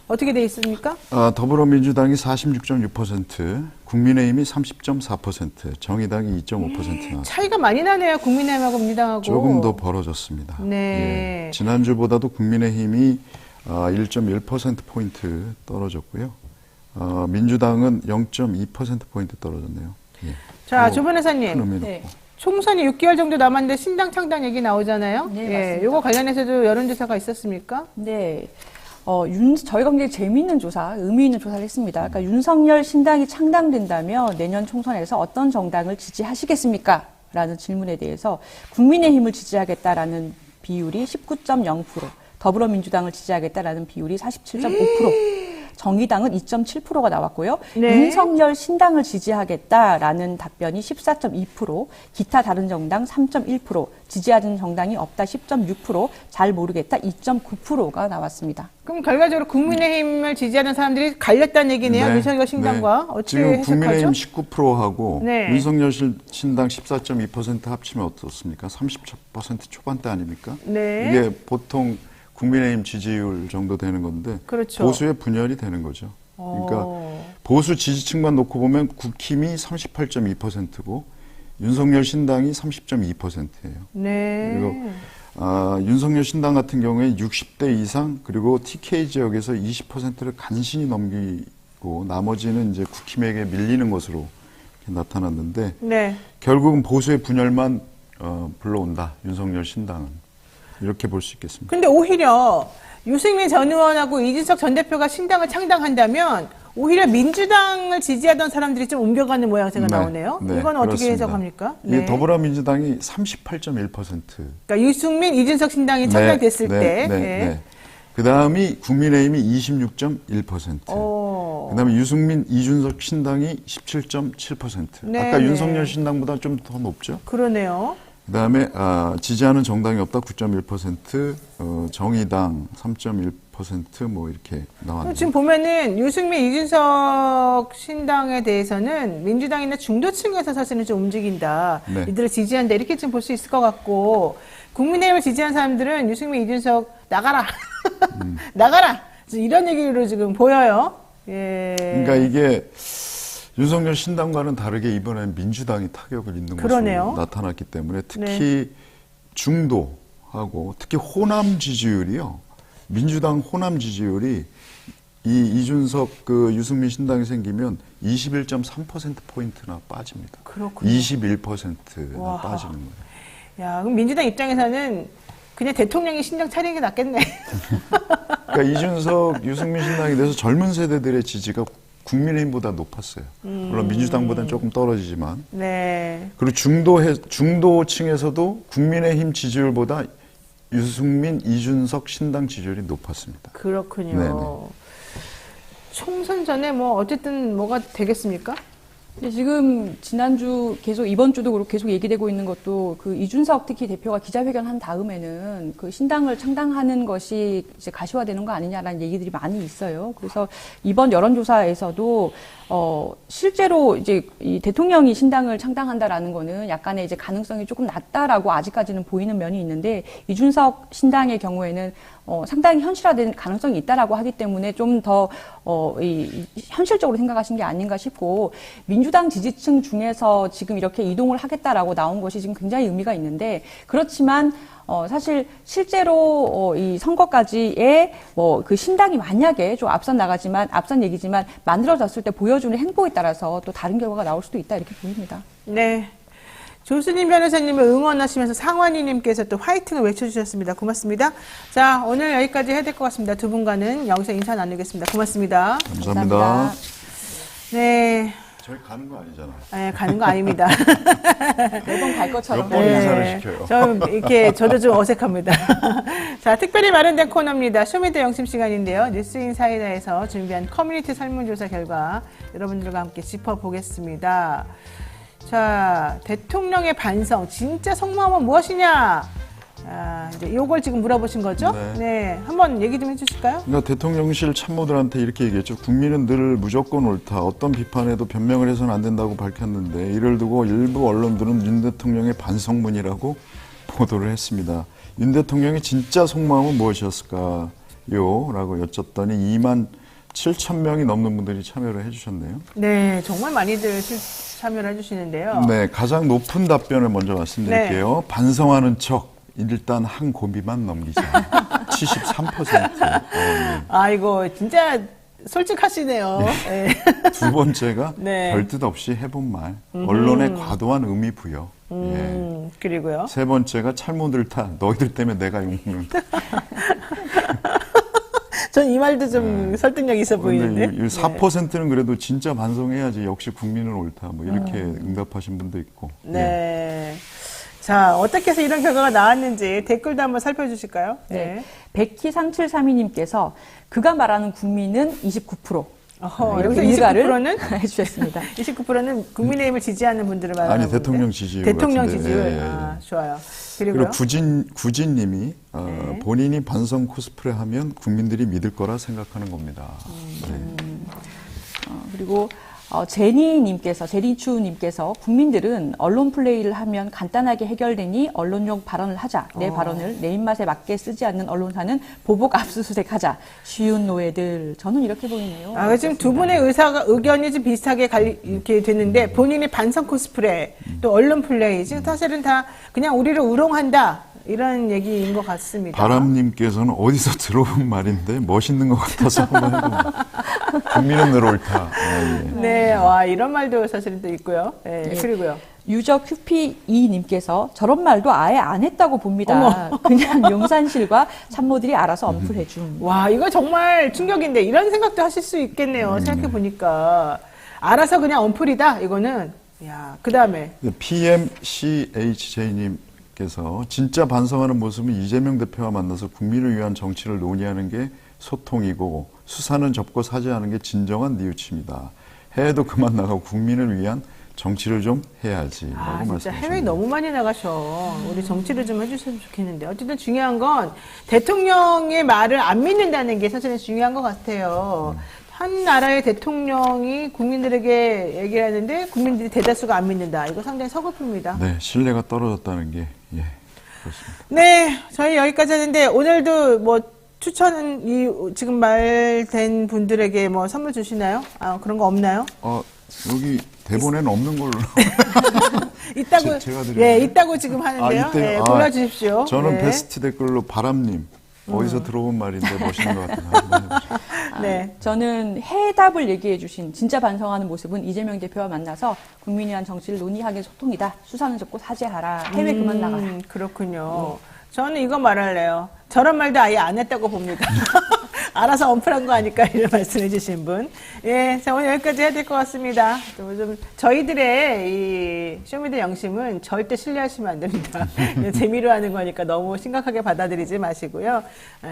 S1: 어떻게 돼 있습니까?
S9: 더불어민주당이 46.6%, 국민의힘이 30.4%, 정의당이 2.5% 나왔습니다.
S1: 차이가 많이 나네요. 국민의힘하고 민주당하고.
S9: 조금 더 벌어졌습니다.
S1: 네.
S9: 예. 지난주보다도 국민의힘이 1.1%포인트 떨어졌고요. 민주당은 0.2%포인트 떨어졌네요. 예.
S1: 자, 조 변호사님.
S9: 큰 의미로.
S8: 네.
S1: 총선이 6개월 정도 남았는데 신당 창당 얘기 나오잖아요.
S8: 네,
S1: 예,
S8: 맞습니다.
S1: 요거 관련해서도 여론조사가 있었습니까?
S8: 네. 저희가 굉장히 재미있는 조사, 의미 있는 조사를 했습니다. 그러니까 윤석열 신당이 창당된다면 내년 총선에서 어떤 정당을 지지하시겠습니까? 라는 질문에 대해서 국민의힘을 지지하겠다라는 비율이 19.0%, 더불어민주당을 지지하겠다라는 비율이 47.5%, 정의당은 2.7%가 나왔고요.
S1: 네.
S8: 윤석열 신당을 지지하겠다라는 답변이 14.2%, 기타 다른 정당 3.1%, 지지하는 정당이 없다 10.6%, 잘 모르겠다 2.9%가 나왔습니다.
S1: 그럼 결과적으로 국민의힘을 지지하는 사람들이 갈렸다는 얘기네요. 윤석열 신당과. 어떻게
S9: 지금
S1: 해석하죠?
S9: 국민의힘 19%하고
S1: 네.
S9: 윤석열 신당 14.2% 합치면 어떻습니까? 30% 초반대 아닙니까?
S1: 네.
S9: 이게 보통 국민의힘 지지율 정도 되는 건데
S1: 그렇죠.
S9: 보수의 분열이 되는 거죠. 그러니까 보수 지지층만 놓고 보면 국힘이 38.2%고 윤석열 신당이 30.2%예요.
S1: 네.
S9: 그리고 윤석열 신당 같은 경우에 60대 이상 그리고 TK 지역에서 20%를 간신히 넘기고 나머지는 이제 국힘에게 밀리는 것으로 나타났는데
S1: 네.
S9: 결국은 보수의 분열만 불러온다. 윤석열 신당은 이렇게 볼 수 있겠습니다.
S1: 근데 오히려 유승민 전 의원하고 이준석 전 대표가 신당을 창당한다면 오히려 민주당을 지지하던 사람들이 좀 옮겨가는 모양새가
S9: 네,
S1: 나오네요.
S9: 네,
S1: 이건 어떻게
S9: 그렇습니다.
S1: 해석합니까?
S9: 이 더불어민주당이 38.1%.
S1: 그러니까 유승민, 이준석 신당이 창당됐을 때. 네.
S9: 그 다음이 국민의힘이 26.1%. 그 다음에 유승민, 이준석 신당이 17.7%.
S1: 네,
S9: 아까
S1: 네.
S9: 윤석열 신당보다 좀 더 높죠.
S1: 그러네요.
S9: 그 다음에 지지하는 정당이 없다 9.1%, 정의당 3.1% 뭐 이렇게 나왔네요.
S1: 지금 보면은 유승민, 이준석 신당에 대해서는 민주당이나 중도층에서 사실은 좀 움직인다.
S9: 네.
S1: 이들을 지지한다. 이렇게 좀 볼 수 있을 것 같고 국민의힘을 지지한 사람들은 유승민, 이준석 나가라. 나가라. 이런 얘기로 지금 보여요. 예.
S9: 그러니까 이게 윤석열 신당과는 다르게 이번엔 민주당이 타격을 입는
S1: 그러네요.
S9: 모습으로 나타났기 때문에 특히 중도하고 특히 호남 지지율이요. 민주당 호남 지지율이 이 이준석 그 유승민 신당이 생기면 21.3%포인트나 빠집니다.
S1: 그렇군요.
S9: 21%나
S1: 와.
S9: 빠지는 거예요.
S1: 야, 그럼 민주당 입장에서는 그냥 대통령이 신당 차리는 게 낫겠네.
S9: 그러니까 이준석 유승민 신당에 대해서 젊은 세대들의 지지가 국민의힘보다 높았어요. 물론 민주당보다는 조금 떨어지지만.
S1: 네.
S9: 그리고 중도층에서도 국민의힘 지지율보다 유승민, 이준석 신당 지지율이 높았습니다.
S1: 그렇군요.
S9: 네네.
S1: 총선 전에 뭐 어쨌든 뭐가 되겠습니까?
S8: 근데 지금 지난주 계속 이번 주도 그렇고 계속 얘기되고 있는 것도 그 이준석 특히 대표가 기자회견 한 다음에는 그 신당을 창당하는 것이 이제 가시화되는 거 아니냐라는 얘기들이 많이 있어요. 그래서 이번 여론조사에서도 실제로 이제 이 대통령이 신당을 창당한다라는 거는 약간의 이제 가능성이 조금 낮다라고 아직까지는 보이는 면이 있는데 이준석 신당의 경우에는 상당히 현실화된 가능성이 있다라고 하기 때문에 좀 더 현실적으로 생각하신 게 아닌가 싶고 민주당 지지층 중에서 지금 이렇게 이동을 하겠다라고 나온 것이 지금 굉장히 의미가 있는데 그렇지만 사실 실제로 이 선거까지의 뭐 그 신당이 만약에 좀 앞선 얘기지만 만들어졌을 때 보여주는 행보에 따라서 또 다른 결과가 나올 수도 있다 이렇게 보입니다.
S1: 네. 조수님 변호사님을 응원하시면서 상환이님께서 또 화이팅을 외쳐주셨습니다. 고맙습니다. 자, 오늘 여기까지 해야 될 것 같습니다. 두 분과는 여기서 인사 나누겠습니다. 고맙습니다.
S9: 감사합니다.
S1: 네.
S9: 저희 가는 거 아니잖아요.
S1: 네, 가는 거 아닙니다.
S8: 매번 갈 것처럼.
S9: 몇 번 인사를 시켜요.
S1: 저도 좀 어색합니다. 자, 특별히 마련된 코너입니다. 쇼미더 영심 시간인데요. 뉴스인사이더에서 준비한 커뮤니티 설문조사 결과 여러분들과 함께 짚어보겠습니다. 자, 대통령의 반성, 진짜 속마음은 무엇이냐? 이제 요걸 지금 물어보신 거죠? 네. 한번 얘기 좀 해주실까요?
S9: 그러니까 대통령실 참모들한테 이렇게 얘기했죠. 국민은 늘 무조건 옳다. 어떤 비판에도 변명을 해서는 안 된다고 밝혔는데 이를 두고 일부 언론들은 윤 대통령의 반성문이라고 보도를 했습니다. 윤 대통령의 진짜 속마음은 무엇이었을까요? 라고 여쭸더니 27,000명이 넘는 분들이 참여를 해주셨네요.
S1: 네, 정말 많이들 참여를 해주시는데요.
S9: 네, 가장 높은 답변을 먼저 말씀드릴게요.
S1: 네.
S9: 반성하는 척. 일단 한 고비만 넘기자. 73%. 네.
S1: 아이고, 진짜 솔직하시네요. 네.
S9: 두 번째가
S1: 네.
S9: 별뜻 없이 해본 말. 언론의 과도한 의미 부여. 예.
S1: 그리고요.
S9: 세 번째가 참모들 탓. 너희들 때문에 내가 욕먹는다.
S1: 전 이 말도 좀 설득력 있어 보이는데.
S9: 4%는 그래도 진짜 반성해야지. 역시 국민은 옳다. 뭐 이렇게 응답하신 분도 있고.
S1: 네.
S9: 예.
S1: 자, 어떻게 해서 이런 결과가 나왔는지 댓글도 한번 살펴주실까요?
S8: 네. 백희3732님께서 그가 말하는 국민은 29%.
S1: 여기서
S8: 일가를
S1: 29%는
S8: 해주셨습니다.
S1: 29%는 국민의힘을 지지하는 분들을 말하는
S9: 아니,
S1: 건데.
S9: 대통령 지지율
S1: 대통령
S9: 같은데.
S1: 지지율.
S9: 예, 예.
S1: 아, 좋아요. 그리고요.
S9: 그리고 구진님이 본인이 반성 코스프레 하면 국민들이 믿을 거라 생각하는 겁니다. 네.
S8: 그리고 제니추님께서 국민들은 언론 플레이를 하면 간단하게 해결되니 언론용 발언을 하자. 내 발언을 내 입맛에 맞게 쓰지 않는 언론사는 보복 압수수색하자. 쉬운 노예들. 저는 이렇게 보이네요.
S1: 지금 두 분의 의견이 좀 비슷하게 이렇게 됐는데 본인의 반성 코스프레 또 언론 플레이 지금 사실은 다 그냥 우리를 우롱한다. 이런 얘기인 것 같습니다.
S9: 바람님께서는 어디서 들어본 말인데 멋있는 것 같아서 한번 해봅니다. 국민은 늘 옳다.
S1: 네, 와 이런 말도 사실은 또 있고요. 네, 그리고요.
S8: 유저 QP2님께서 저런 말도 아예 안 했다고 봅니다. 그냥 용산실과 참모들이 알아서 언플해줌.
S1: 와 이거 정말 충격인데 이런 생각도 하실 수 있겠네요. 생각해 보니까 알아서 그냥 언플이다. 이거는 야 그다음에
S9: PMCHJ님께서 진짜 반성하는 모습은 이재명 대표와 만나서 국민을 위한 정치를 논의하는 게 소통이고 수사는 접고 사죄하는 게 진정한 뉘우침이다. 해외도 그만 나가고 국민을 위한 정치를 좀 해야지.
S1: 아,
S9: 라고
S1: 진짜
S9: 말씀하셨네요.
S1: 해외 너무 많이 나가셔. 우리 정치를 좀 해주셨으면 좋겠는데. 어쨌든 중요한 건 대통령의 말을 안 믿는다는 게 사실은 중요한 것 같아요. 한 나라의 대통령이 국민들에게 얘기를 하는데 국민들이 대다수가 안 믿는다. 이거 상당히 서글픕니다.
S9: 네, 신뢰가 떨어졌다는 게, 예, 그렇습니다.
S1: 네, 저희 여기까지 하는데 오늘도 뭐 추천은 지금 말된 분들에게 뭐 선물 주시나요? 아, 그런 거 없나요?
S9: 여기 대본에는 없는 걸로.
S1: 있다고,
S9: 제가 드려요.
S1: 예, 있다고 지금 하는데요.
S9: 이때,
S1: 네, 골라주십시오.
S9: 저는
S1: 네.
S9: 베스트 댓글로 바람님. 어디서 들어본 말인데 멋있는 것 같아요. 한번 해보시죠.
S1: 네.
S8: 저는 해답을 얘기해 주신 진짜 반성하는 모습은 이재명 대표와 만나서 국민이 위한 정치를 논의하기 소통이다. 수사는 접고 사죄하라. 해외 그만 나가라.
S1: 그렇군요. 저는 이거 말할래요. 저런 말도 아예 안 했다고 봅니다. 알아서 언플한 거 아닐까 이런 말씀해 주신 분. 예, 자 오늘 여기까지 해야 될 것 같습니다. 좀 저희들의 이 쇼미더 영심은 절대 신뢰하시면 안 됩니다. 재미로 하는 거니까 너무 심각하게 받아들이지 마시고요.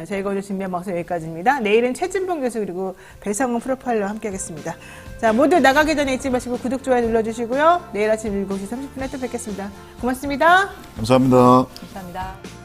S1: 저희가 오늘 준비한 방송 여기까지입니다. 내일은 최진봉 교수 그리고 배성훈 프로파일러와 함께하겠습니다. 자 모두 나가기 전에 잊지 마시고 구독, 좋아요 눌러주시고요. 내일 아침 7시 30분에 또 뵙겠습니다. 고맙습니다.
S9: 감사합니다.
S8: 감사합니다.